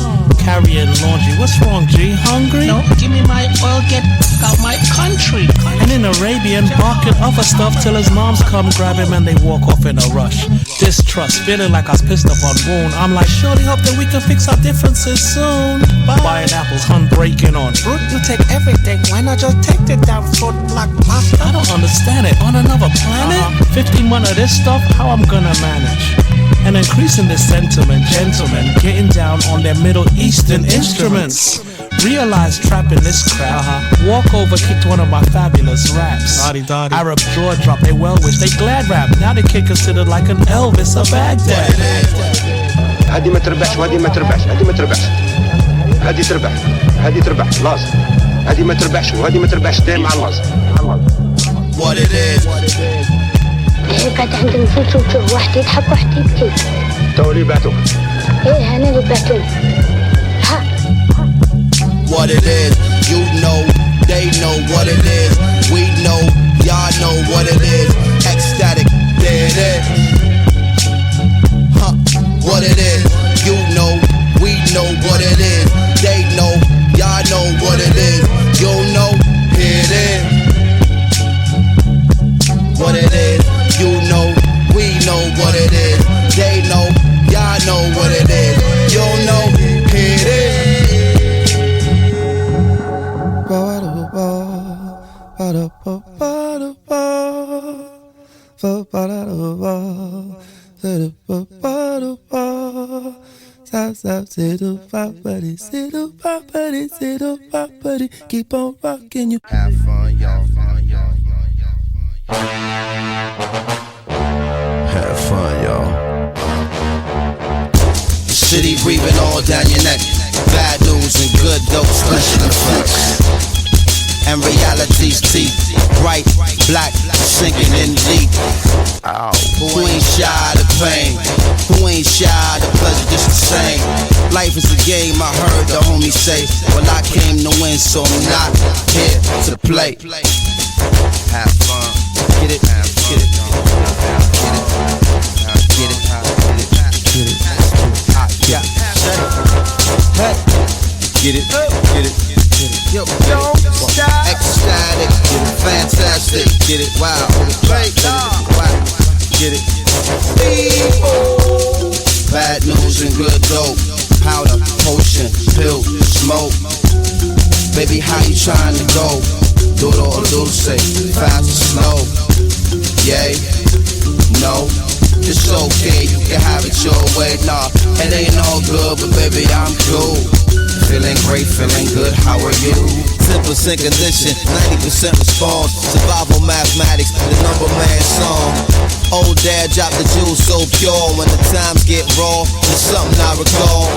carrying laundry. What's wrong, G? Hungry? No, give me my oil, get out my country. And in Arabian, barking other stuff till his moms come grab him and they walk off in a rush. Distrust, feeling like I was pissed up on wound. I'm like, surely hope that we can fix our differences soon. Buying apples, breaking on fruit. You take everything, why not just take the damn fruit like pasta? I don't understand it. On another planet? 15 months of this stuff, how I'm gonna manage? And increasing this sentiment, gentlemen getting down on their Middle Eastern instruments. Realize trapping this crap. Walk over, kicked one of my fabulous raps. Arab jaw drop, they well wish, they glad rap. Now they kid considered like an Elvis of Baghdad. هذه ما تربحش وهذه ما تربحش، هذه ما تربحش، هذه تربح، هذه تربح، لازم، هذه ما تربحش وهذه ما تربحش دايما على لازم. What it is. قاعد عند نفوت وشوف واحد يضحك واحد يبكي. تو اللي بعتوك. إيه أنا اللي بعتوني. ها. what it is. You know, they know what it is. We know, y'all know what it is. Ecstatic, there it is. Huh, what it is. You know, we know what it is. They know, y'all know what it is. You know, here it is. What it is. You know, we know what it is. They know, y'all know what it is. You know, here it is. Keep on rocking, you have fun, y'all. Have fun, y'all. City breathing all down your neck. Bad news and good dope, special effects. And reality's teeth, bright, black, sinking in deep. Ow. Who ain't shy of the pain? Who ain't shy of the pleasure, just the same? Life is a game, I heard the homie say. Well, I came to win, so I'm not here to play. Have fun, get it, get it, get it, get it, get it, get it, get it. Yo, ecstatic, fantastic, get it, wow, get it, bad news and good dope, powder, potion, pill, smoke, baby, how you trying to go? Do it all dulce, fast or slow, yay, no, it's okay, you can have it your way, nah, it ain't all good, but baby, I'm cool. Feeling great, feeling good, how are you? 10% condition, 90% response. Survival mathematics, the number man song. Old dad dropped the jewels so pure. When the times get raw, it's something I recall.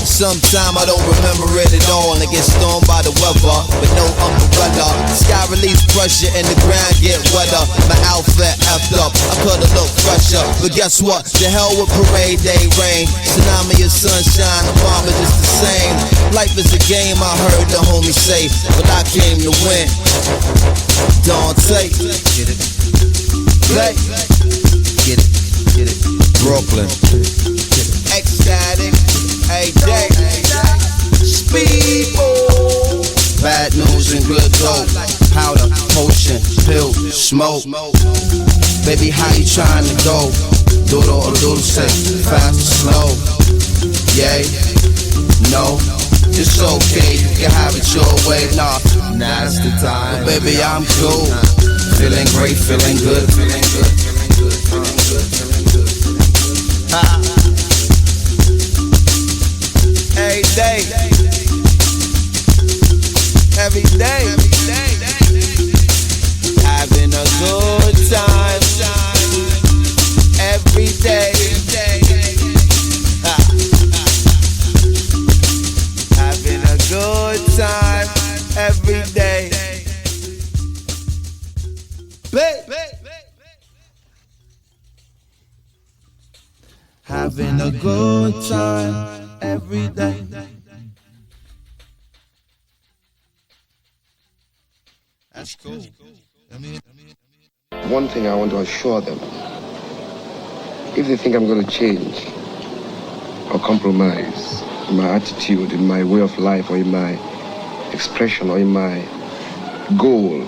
Sometime I don't remember it at all. And I get stormed by the weather, but no umbrella. Sky release pressure and the ground get wetter. My outfit effed up, I could've looked fresher. But guess what? The hell with parade day rain. Tsunami of sunshine, the bomb is just the same. Life is a game, I heard the homie say, but I came to win. Don't take, get it, play, get it, get it. Brooklyn, ecstatic, a day, speedball. Bad news and good dope, powder, potion, pill, smoke. Baby, how you trying to go? Do it all dulce, fast or slow, yay, no. It's okay, you can have it your way, nah, now's the time. But baby, I'm cool, feeling great, feeling good, feeling good, feeling good, feeling good, feeling good. Every day, every day, having a good time, every day. Good time every day. Having a good time every day. That's cool. One thing I want to assure them, if they think I'm going to change or compromise in my attitude, in my way of life, or in my expression, or in my goal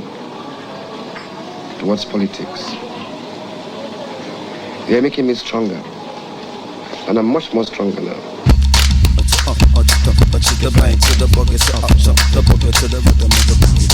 towards politics, they are making me stronger, and I'm much more stronger now. To the bank, to the bucket, so up, so the bucket to the rhythm of the boogie.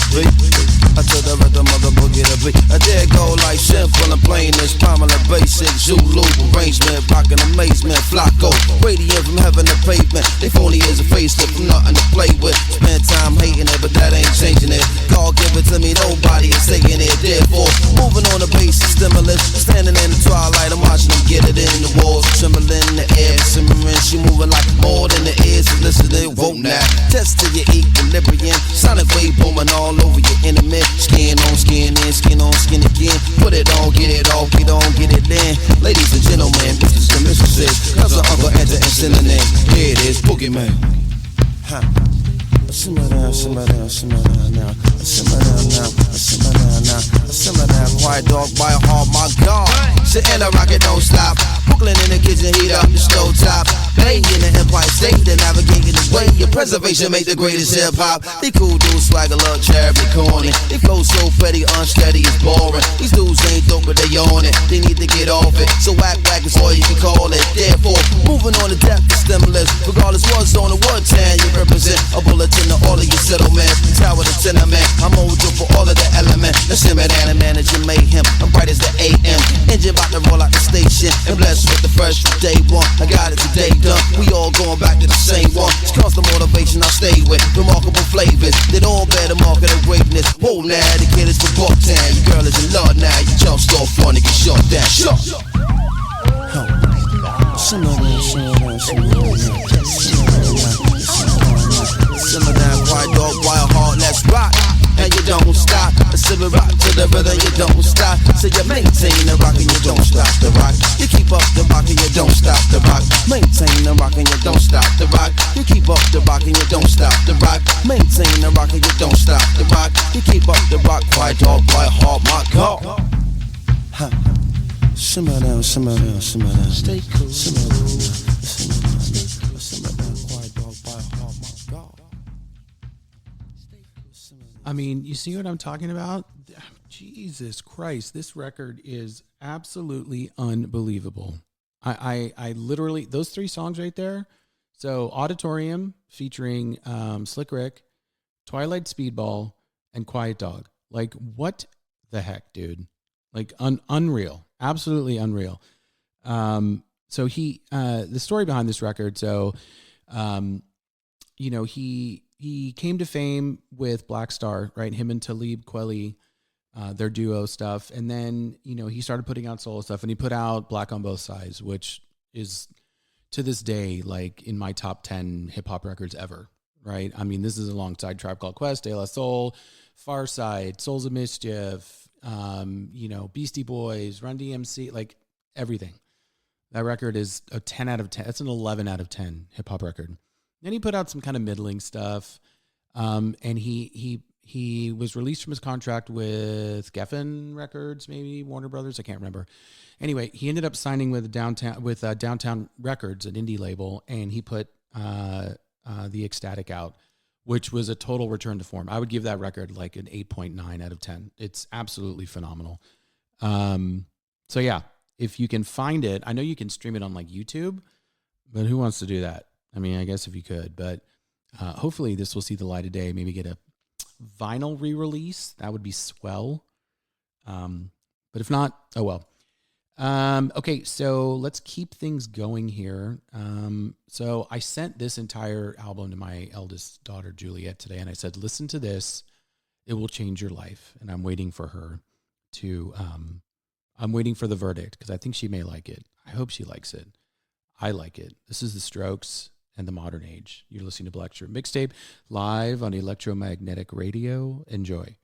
To the rhythm of the boogie, the beat. I dare go like simple and plain as prominent basic Zulu arrangement, rockin' amazement, Flocko, radiant from heaven to pavement. They phony as a facelift, nothing to play with. Spend time hating it, but that ain't changing it. God give it to me, nobody is taking it. Therefore, moving on the basis stimulus. Standing in the twilight, I'm watching them get it in the walls, trembling in the air, simmering. She moving like more than the ears. Listening, won't now. Test to your equilibrium. Sonic wave booming all over your enemy. Skin on skin in, skin on skin again. Put it on, get it off, get on, get it in. Ladies and gentlemen, bitches and mistresses, cousin, uncle, enter, and synonym. Here it is, Boogeyman. Huh. down, simmer down, simmer down now. Simmer down now, simmer down now. Simmer down, quiet dog by a heart, my God. Sit in the rocket, don't stop. Brooklyn in the kitchen, heat up the stove top. Bay in the Empire State, they're navigating the way. Your preservation make the greatest hip hop. They cool dudes, swagger, love, cherry, corny. They flow so petty, unsteady, it's boring. These dudes ain't dope, but they own it. They need to get off it. So whack is all you can call it. Therefore, moving on to death is stimulus. Regardless what's on the what town you represent. A bulletin to all of your settlements. Tower to tenement. I'm mojo for all of the elements. The simmer down and manage your mayhem. I'm bright as the AM. Engine about to roll out the station. And blessed with the fresh from day one. I got it today done. We all going back to the same one. It's constant motivation I stay with. Remarkable flavors that all bear the mark of the greatness. Whoa now, the kid is from Bucktown. Your girl is in love now. You jump start fun to get shut down. Shut. Simmer down, simmer down, simmer down. Simmer down, quiet dog, quiet heart, let's rock. And you don't stop. Simmer rock to the rhythm, you don't stop. So you maintain the rock and you don't stop the rock. You keep up the rock and you don't stop the rock. Maintain the rock and you don't stop the rock. You keep up the rock and you don't stop the rock. Maintain the rock and you don't stop the rock. You keep up the rock, quiet dog, quiet heart, my God. Huh. Simmer down, simmer down, simmer down. Stay cool. Simmer down, simmer down, simmer down, quiet dog, quiet heart, my God. I mean, you see what I'm talking about? Jesus Christ, this record is absolutely unbelievable. I literally, those three songs right there. So Auditorium featuring Slick Rick, Twilite Speedball, and Quiet Dog. Like, what the heck, dude? Like, unreal. Absolutely unreal. So the story behind this record. So, he came to fame with Black Star, right? Him and Talib Kweli, their duo stuff. And then, he started putting out solo stuff, and he put out Black on Both Sides, which is to this day, like in my top 10 hip hop records ever. Right. I mean, this is alongside Tribe Called Quest, De La Soul, Farside, Souls of Mischief, Beastie Boys, Run DMC, like everything. That record is a 10 out of 10. That's an 11 out of 10 hip hop record. Then he put out some kind of middling stuff. And he was released from his contract with Geffen Records, maybe Warner Brothers. I can't remember. Anyway, he ended up signing with Downtown Records, an indie label, and he put The Ecstatic out, which was a total return to form. I would give that record like an 8.9 out of 10. It's absolutely phenomenal. So yeah, if you can find it, I know you can stream it on like YouTube, but who wants to do that? I mean, I guess if you could, but hopefully this will see the light of day. Maybe get a vinyl re-release. That would be swell. But if not, oh well. Okay, so let's keep things going here. So I sent this entire album to my eldest daughter, Juliet, today, and I said, listen to this. It will change your life. And I'm waiting for her to, I'm waiting for the verdict because I think she may like it. I hope she likes it. I like it. This is The Strokes and The Modern Age. You're listening to Black Shirt Mixtape live on Electromagnetic Radio. Enjoy.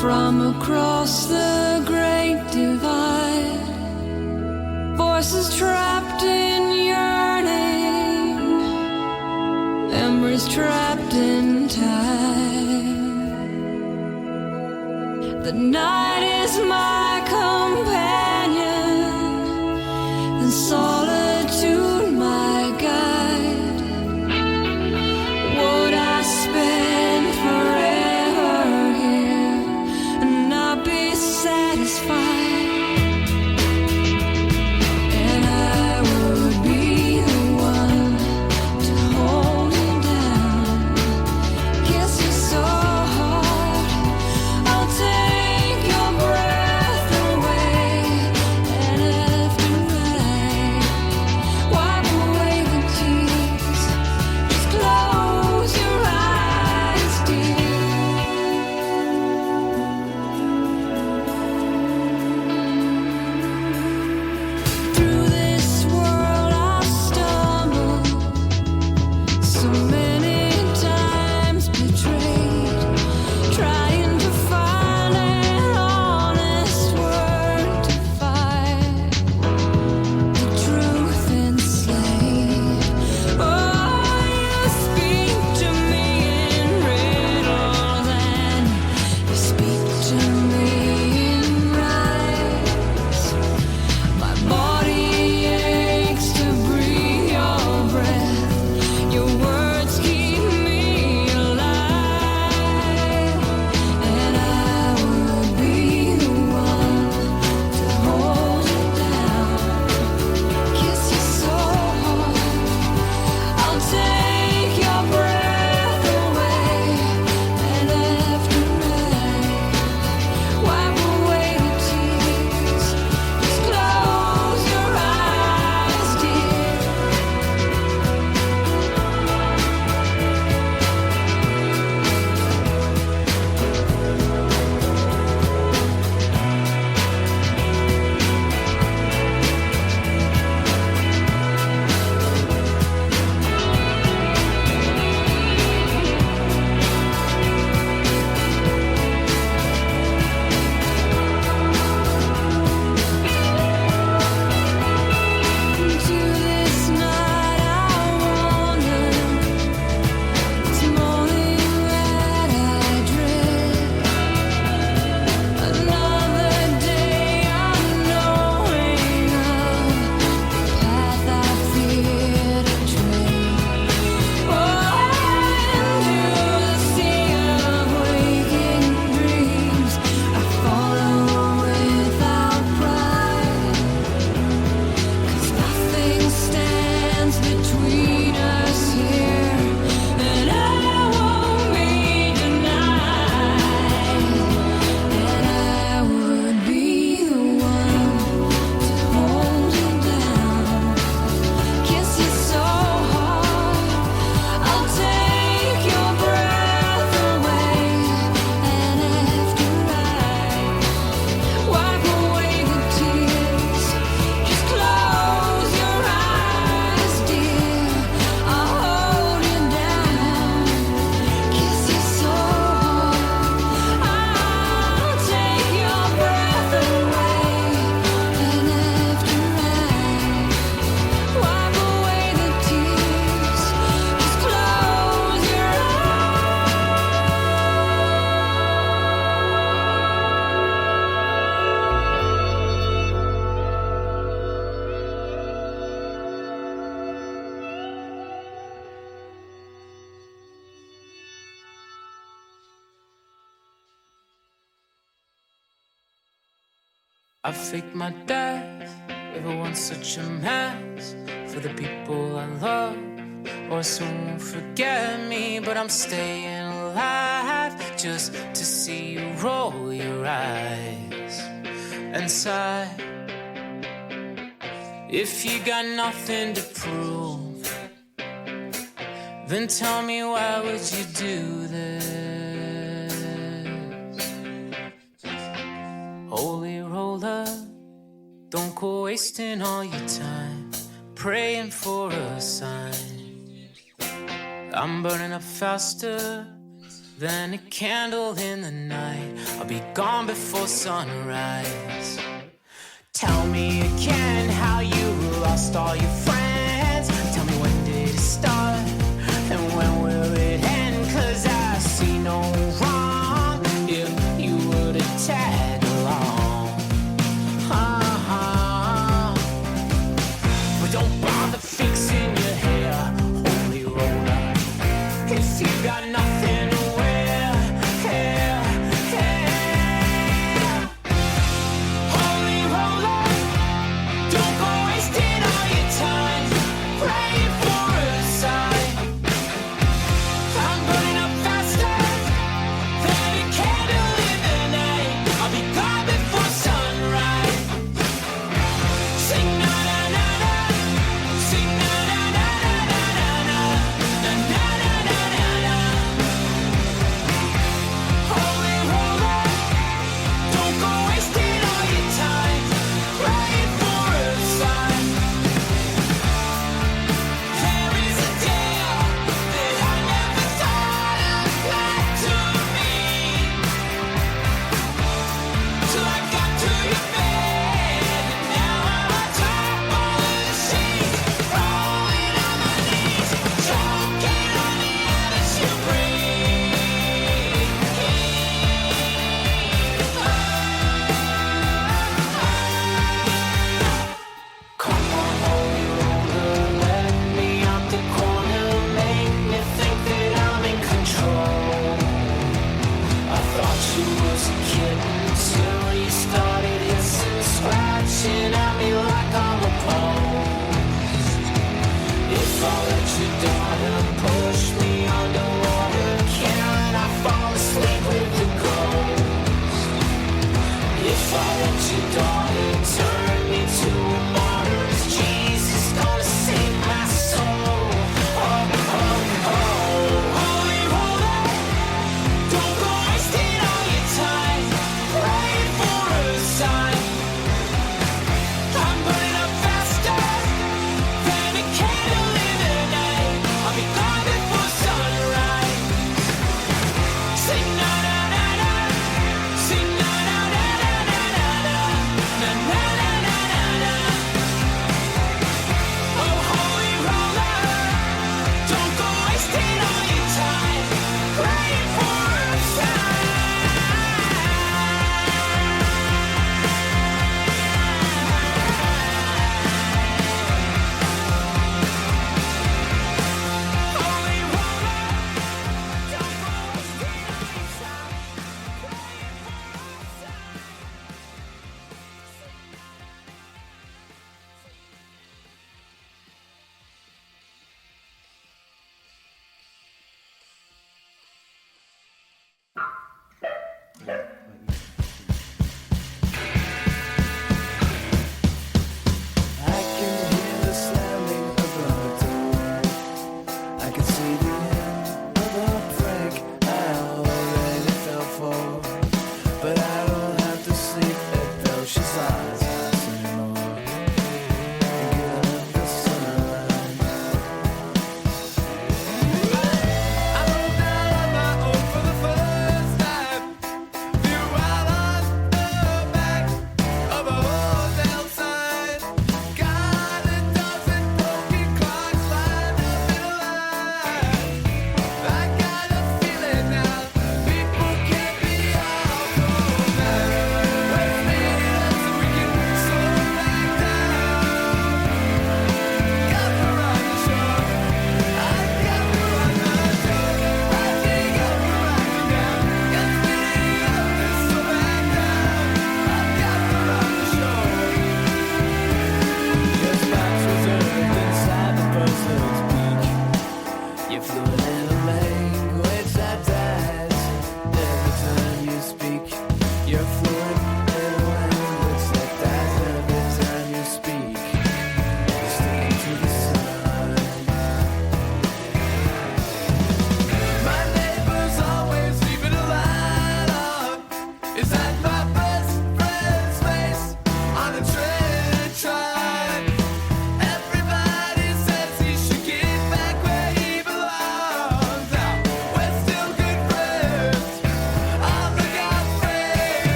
from across the great divide. Voices trapped in yearning, memories trapped in time. The night is my companion, and solitude my guide. Would I spend forever here and not be satisfied? I faked my death, ever once such a mess for the people I love, or soon won't forget me, but I'm staying alive just to see you roll your eyes and sigh. If you got nothing to prove, then tell me why would you do this? Holy roller, don't go wasting all your time praying for a sign. I'm burning up faster than a candle in the night. I'll be gone before sunrise. Tell me again how you lost all your friends. Tell me when did it start and when will it end? 'Cause I see no wrong if you were to tag along. But don't bother fixing your hair, holy roller, if you got nothing to wear. Holy roller, don't go wasting all your time.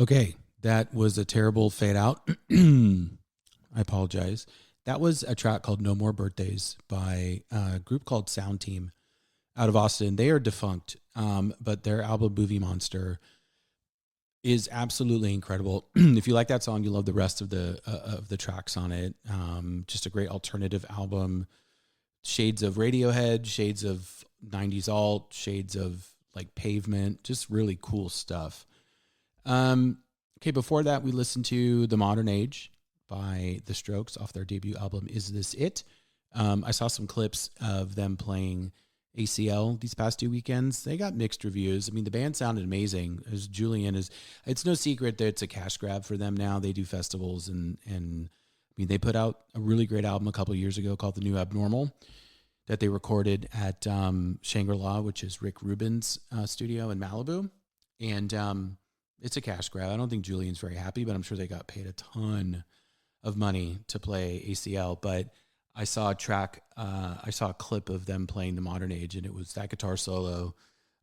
Okay, that was a terrible fade out. I apologize. That was a track called No More Birthdays by a group called Sound Team out of Austin. They are defunct, but their album Movie Monster is absolutely incredible. If you like that song, you love the rest of the tracks on it. Just a great alternative album. Shades of Radiohead, shades of 90s alt, shades of like Pavement, just really cool stuff. Okay, before that, we listened to The Modern Age by The Strokes off their debut album, Is This It? I saw some clips of them playing ACL these past 2 weekends. They got mixed reviews. I mean, the band sounded amazing. As Julian is, it's no secret that it's a cash grab for them now. They do festivals and I mean, they put out a really great album a couple of years ago called The New Abnormal that they recorded at Shangri-La, which is Rick Rubin's studio in Malibu. And it's a cash grab. I don't think Julian's very happy, but I'm sure they got paid a ton of money to play ACL. But I saw a track, I saw a clip of them playing The Modern Age, and it was that guitar solo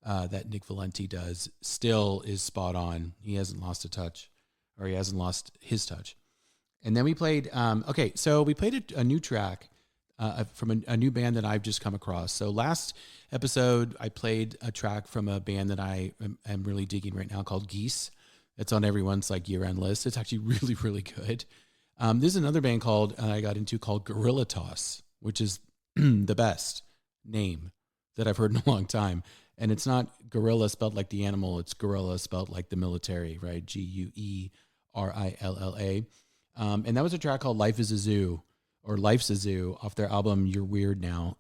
that Nick Valenti does still is spot on. He hasn't lost a touch, or he hasn't lost his touch. And then we played, so we played a new track from a new band that I've just come across. So last episode, I played a track from a band that I am really digging right now called Geese. It's on everyone's like year-end list. It's actually really, really good. There's another band I got into called Guerilla Toss, which is the best name that I've heard in a long time. And it's not gorilla spelled like the animal. It's gorilla spelled like the military, right? Guerilla. And that was a track called Life is a Zoo, or Life's a Zoo, off their album You're Weird Now.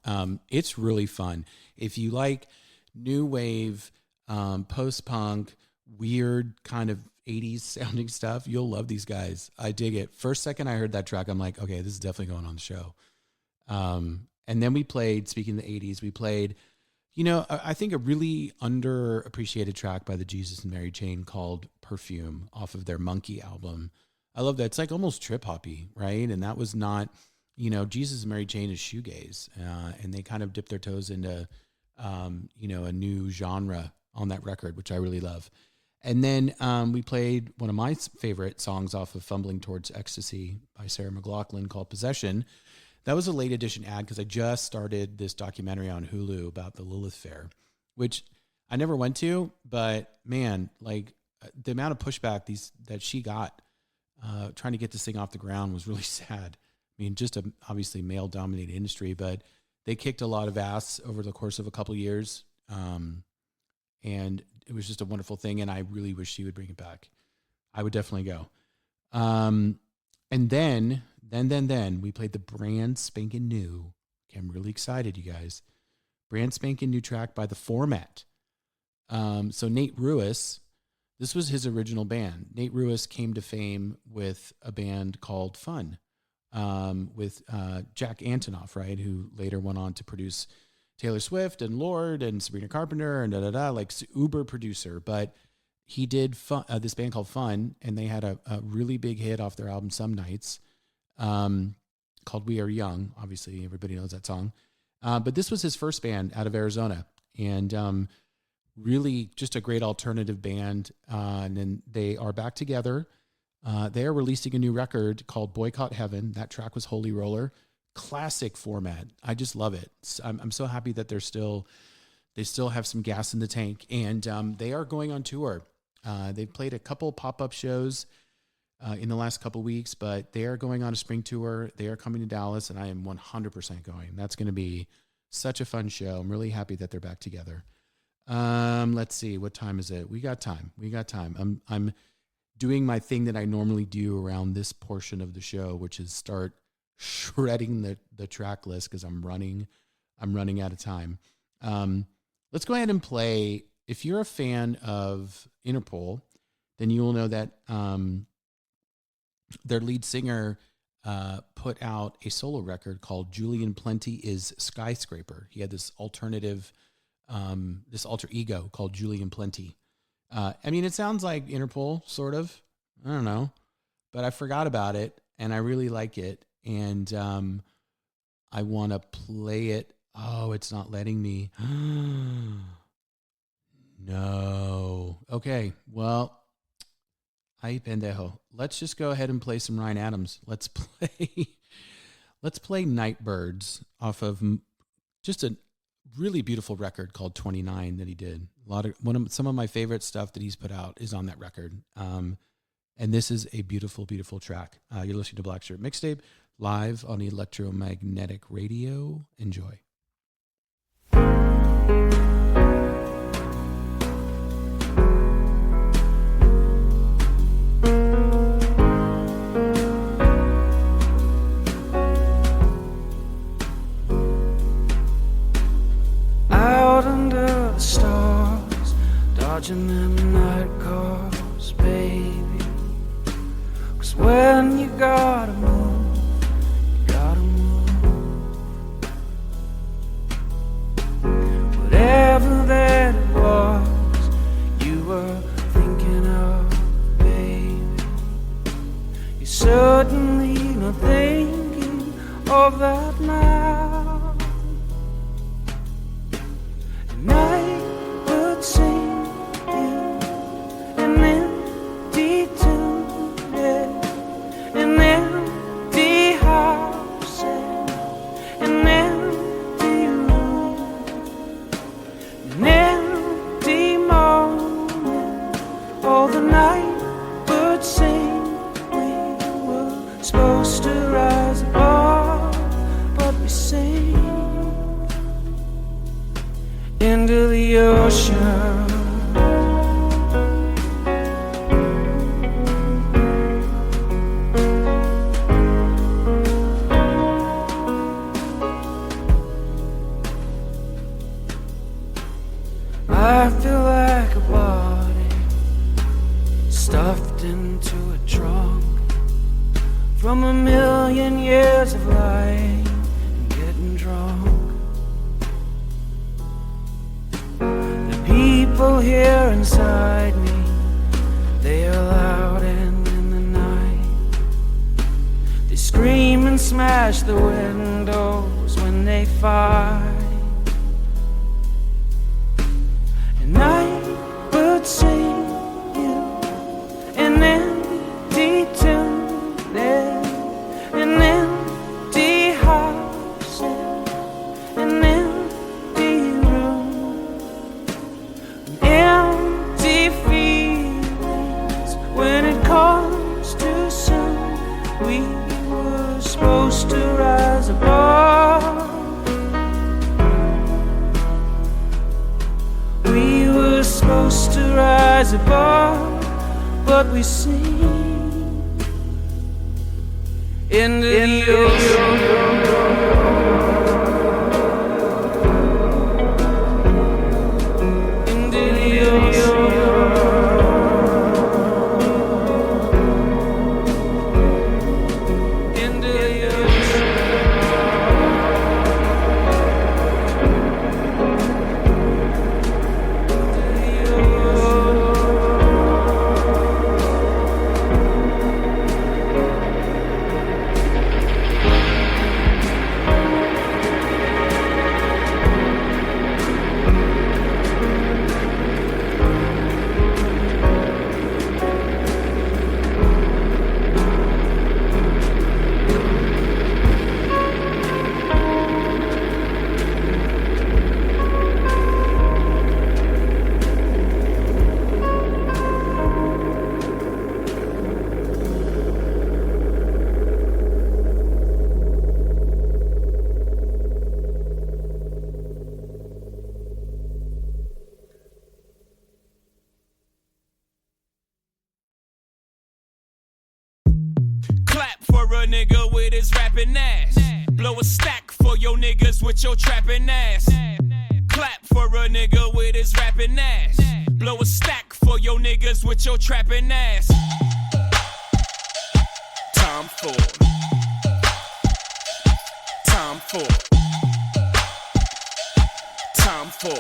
It's really fun. If you like new wave, post-punk, weird kind of 80s sounding stuff, you'll love these guys. I dig it. First second I heard that track, I'm like, okay, this is definitely going on the show. And then we played, speaking of the 80s, we played, I think a really underappreciated track by the Jesus and Mary Chain called Perfume off of their Monkey album. I love that. It's like almost trip hoppy, right? And that was not, Jesus and Mary Chain is shoegaze, and they kind of dipped their toes into, a new genre on that record, which I really love. And then we played one of my favorite songs off of Fumbling Towards Ecstasy by Sarah McLachlan called Possession. That was a late edition ad because I just started this documentary on Hulu about the Lilith Fair, which I never went to, but man, like the amount of pushback that she got trying to get this thing off the ground was really sad. I mean, just a obviously male-dominated industry, but they kicked a lot of ass over the course of a couple of years. And it was just a wonderful thing, and I really wish she would bring it back. I would definitely go. And then we played the brand spanking new. Okay, I'm really excited, you guys. Brand spanking new track by The Format. So Nate Ruis, this was his original band. Nate Ruis came to fame with a band called Fun, with Jack Antonoff, right, who later went on to produce Taylor Swift and Lorde and Sabrina Carpenter and like uber producer. But he did this band called Fun, and they had a really big hit off their album Some Nights called We Are Young. Obviously, everybody knows that song. But this was his first band out of Arizona, and really just a great alternative band. And then they are back together. They are releasing a new record called Boycott Heaven. That track was Holy Roller. Classic Format. I just love it. I'm so happy that they still have some gas in the tank, and they are going on tour. They've played a couple pop-up shows in the last couple weeks, but they are going on a spring tour. They are coming to Dallas, and I am 100% going. That's going to be such a fun show. I'm really happy that they're back together. Let's see, what time is it? We got time. I'm doing my thing that I normally do around this portion of the show, which is start shredding the track list because I'm running out of time. Let's go ahead and play. If you're a fan of Interpol, then you will know that their lead singer put out a solo record called Julian Plenty is Skyscraper. He had this alternative, this alter ego called Julian Plenty. I mean, it sounds like Interpol, sort of. I don't know, but I forgot about it, and I really like it. And I want to play it. Oh, it's not letting me. No. Okay. Well, Ay pendejo. Let's just go ahead and play some Ryan Adams. Let's play Nightbirds off of just a really beautiful record called 29 that he did. Some of my favorite stuff that he's put out is on that record. And this is a beautiful, beautiful track. You're listening to Black Shirt Mixtape live on Electromagnetic Radio. Enjoy. Out under the stars, dodging them night cars, baby. 'Cause when you gotta move, you gotta move. Whatever that it was you were thinking of, baby, you're certainly not thinking of that now. Night would sing you an empty tomb, yeah, an empty house, yeah, an empty room, an empty moment. Oh, the night would sing. We were supposed to rise above, but we sing into the ocean. I feel like a body stuffed into a trunk from a million years of lying and getting drunk. People here inside me, they are loud and in the night they scream and smash the windows when they fight. And I would sing you an empty tomb, yeah, an empty house, yeah, an empty room, empty feelings. When it comes too soon, we were supposed to rise above. We were supposed to rise above, but we sing into the ocean. a nigga with his rapping ass. Blow a stack for your niggas with your trapping ass. Clap for a nigga with his rapping ass. Blow a stack for your niggas with your trapping ass. Time for. Time for. Time for.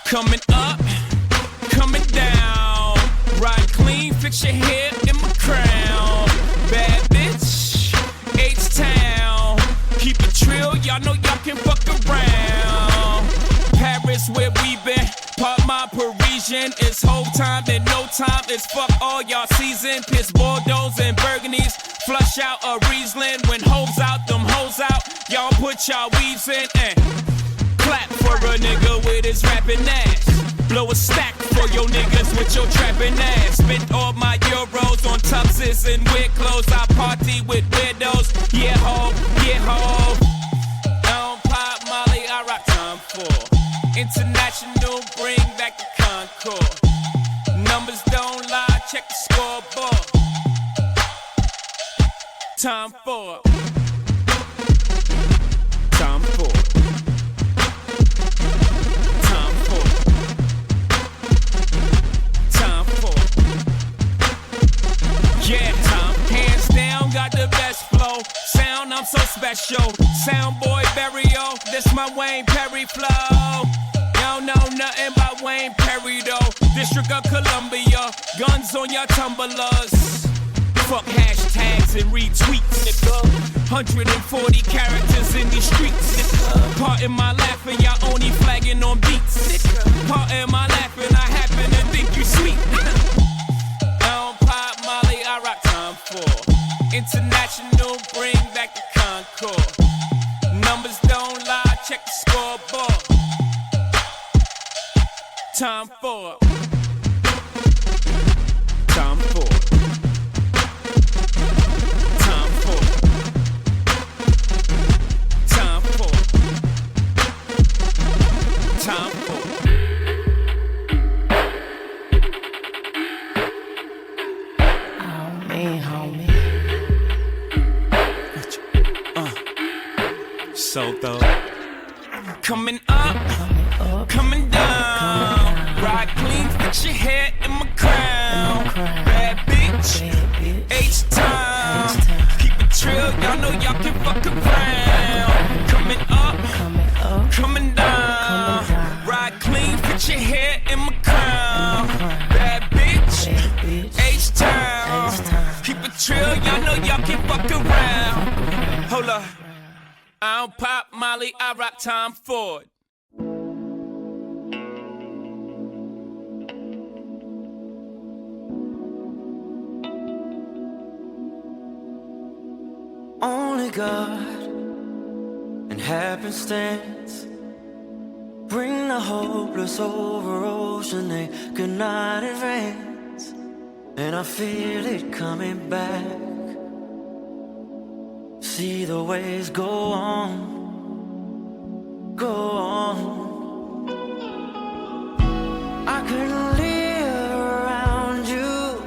Coming up, coming down. Ride clean, fix your hair in my crown. Bad bitch, H-Town. Keep it trill, y'all know y'all can fuck around. Paris where we been, Park my Parisian. Parisian, it's whole time and no time. It's fuck all y'all season. Piss Bordeaux and Burgundies. Flush out a Riesling. When hoes out, them hoes out. Y'all put y'all weaves in and clap for a nigga with his rapping ass. Blow a stack for your niggas with your trapping ass. Spent all my euros on tuxes and weird clothes. I party with weirdos. Yeah, ho, yeah, ho. I don't pop Molly, I rock time for. International, bring back the Concord. Numbers don't lie, check the scoreboard. Time for. Time for. Time for. Time for. Yeah, time. Hands down, got the best flow. Sound, I'm so special. Sound boy burial, this my Wayne Perry flow. Y'all know nothing about Wayne Perry though. District of Columbia, guns on your tumblers. Fuck hashtags and retweets, nigga. 140 characters in these streets, nigga. Pardon my laughing, y'all only flagging on beats, nigga. Pardon my laughing, I happen to think you sweet. I don't pop Molly, I rock time for. International, bring back the Concord. Numbers don't lie, check the scoreboard. Time for. Time for. Time for. Time for. Time for. Homie. So though. Coming up, coming down. Ride clean, fix your hair in my crown. Bad bitch, H-time. Keep it trill, y'all know y'all can fuck around. Coming up, coming down. Ride clean, fix your hair in my crown. Bad bitch, H-time. Keep it trill, y'all know y'all can fuck around. Hold up. I don't pop Molly, I rock Tom Ford. Only God and happenstance bring the hopeless over ocean a good night advance, and I feel it coming back. See the ways go on, go on. I couldn't live around you.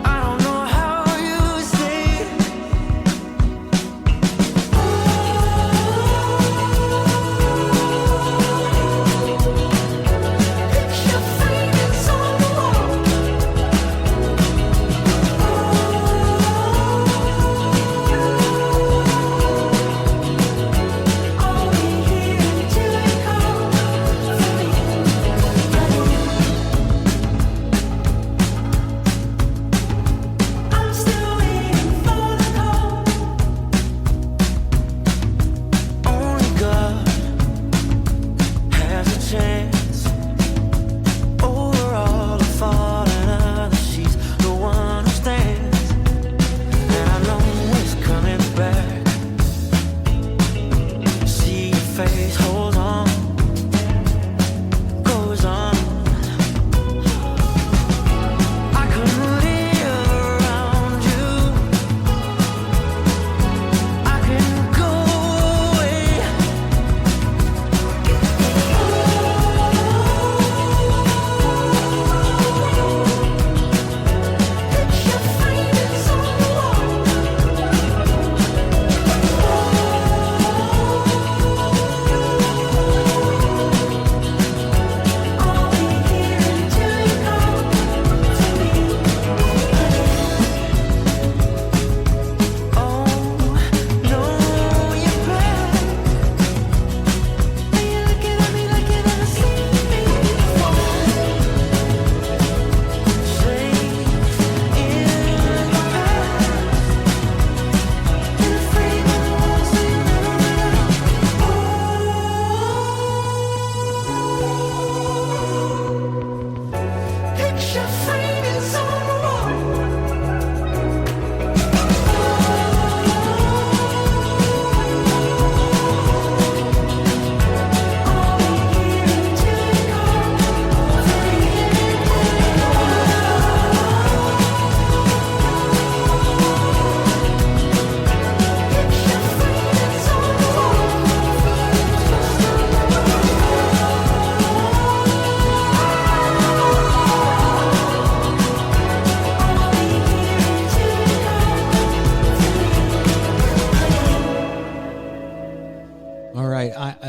I don't know how you stayed. Picture frames on the wall.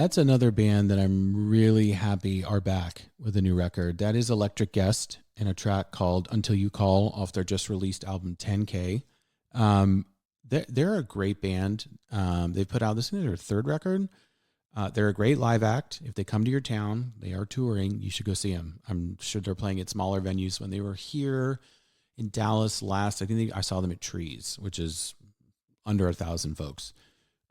That's another band that I'm really happy are back with a new record. That is Electric Guest and a track called Until You Call off their just released album 10K. They're a great band. They put out, this is their third record. They're a great live act. If they come to your town, they are touring, you should go see them. I'm sure they're playing at smaller venues. When they were here in Dallas last, I saw them at Trees, which is under 1,000 folks.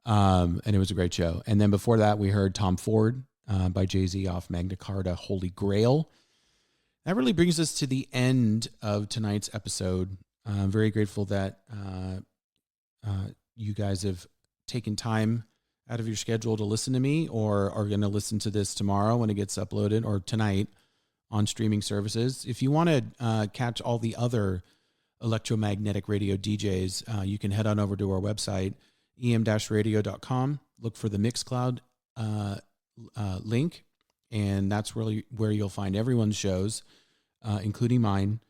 And it was a great show. And then before that, we heard Tom Ford by Jay-Z off Magna Carta, Holy Grail. That really brings us to the end of tonight's episode. I'm very grateful that you guys have taken time out of your schedule to listen to me, or are going to listen to this tomorrow when it gets uploaded, or tonight on streaming services. If you want to catch all the other electromagnetic radio DJs, you can head on over to our website, em-radio.com. Look for the Mixcloud link, and that's really where you'll find everyone's shows, including mine.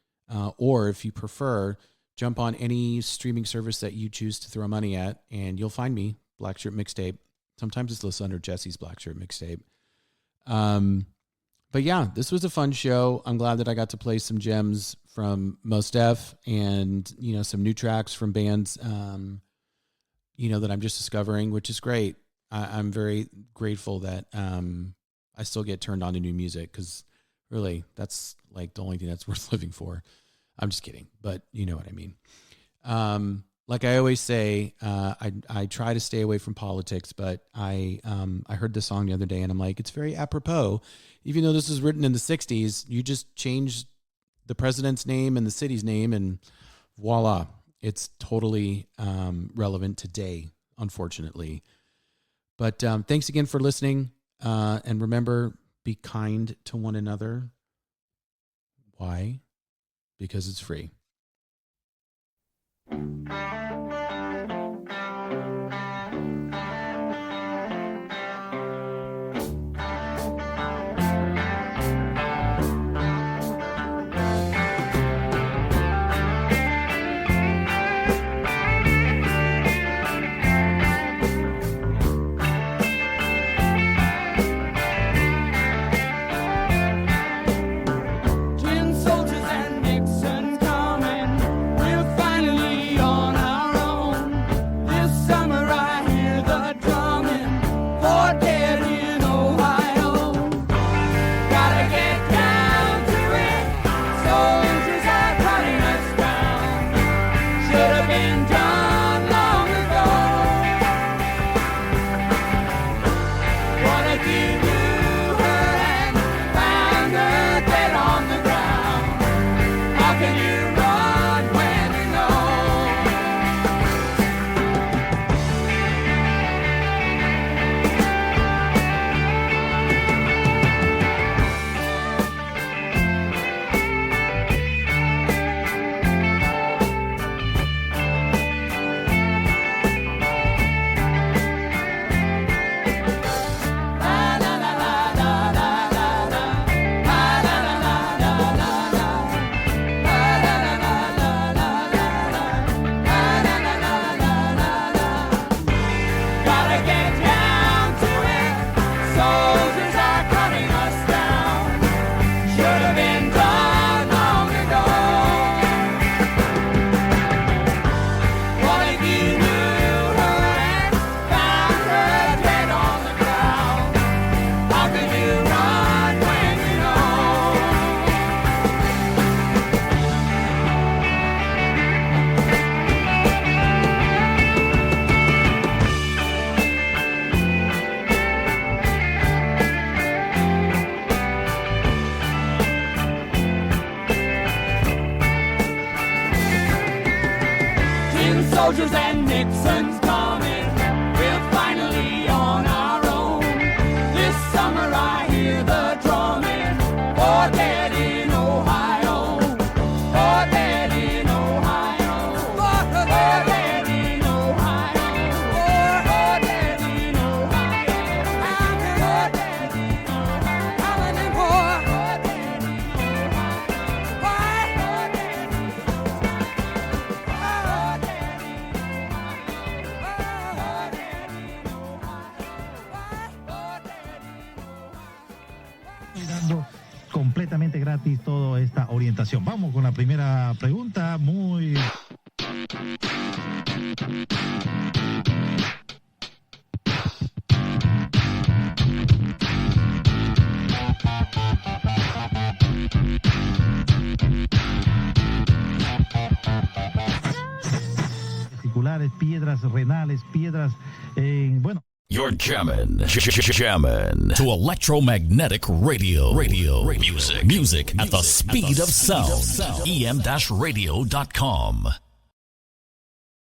Or if you prefer, jump on any streaming service that you choose to throw money at, and you'll find me, Black Shirt Mixtape. Sometimes it's listed under Jesse's Black Shirt Mixtape. But yeah, this was a fun show. I'm glad that I got to play some gems from Mos Def and, some new tracks from bands, that I'm just discovering, which is great. I'm very grateful that I still get turned on to new music, because really that's like the only thing that's worth living for. I'm just kidding, but you know what I mean. Like I always say, I try to stay away from politics, but I heard this song the other day and I'm like, it's very apropos. Even though this was written in the 60s, you just change the president's name and the city's name and voila, it's totally relevant today, unfortunately. But thanks again for listening. And remember, be kind to one another. Why? Because it's free. Soldiers and Nixon's coming. We're finally on our own. This summer I hear the drumming. Oh, dead in Ohio. Oh, dead in Ohio. Oh, dead in Ohio. Oh, dead in Ohio. Oh, dead in Ohio. Calling him boy. Oh, dead in Ohio. Why? Oh, dead in Ohio. Oh, dead in Ohio. completamente gratis toda esta orientación. Vamos con la primera pregunta, muy... Vesiculares, piedras renales, piedras, bueno. You're jamming to electromagnetic radio. Music at the speed of sound. EM-radio.com.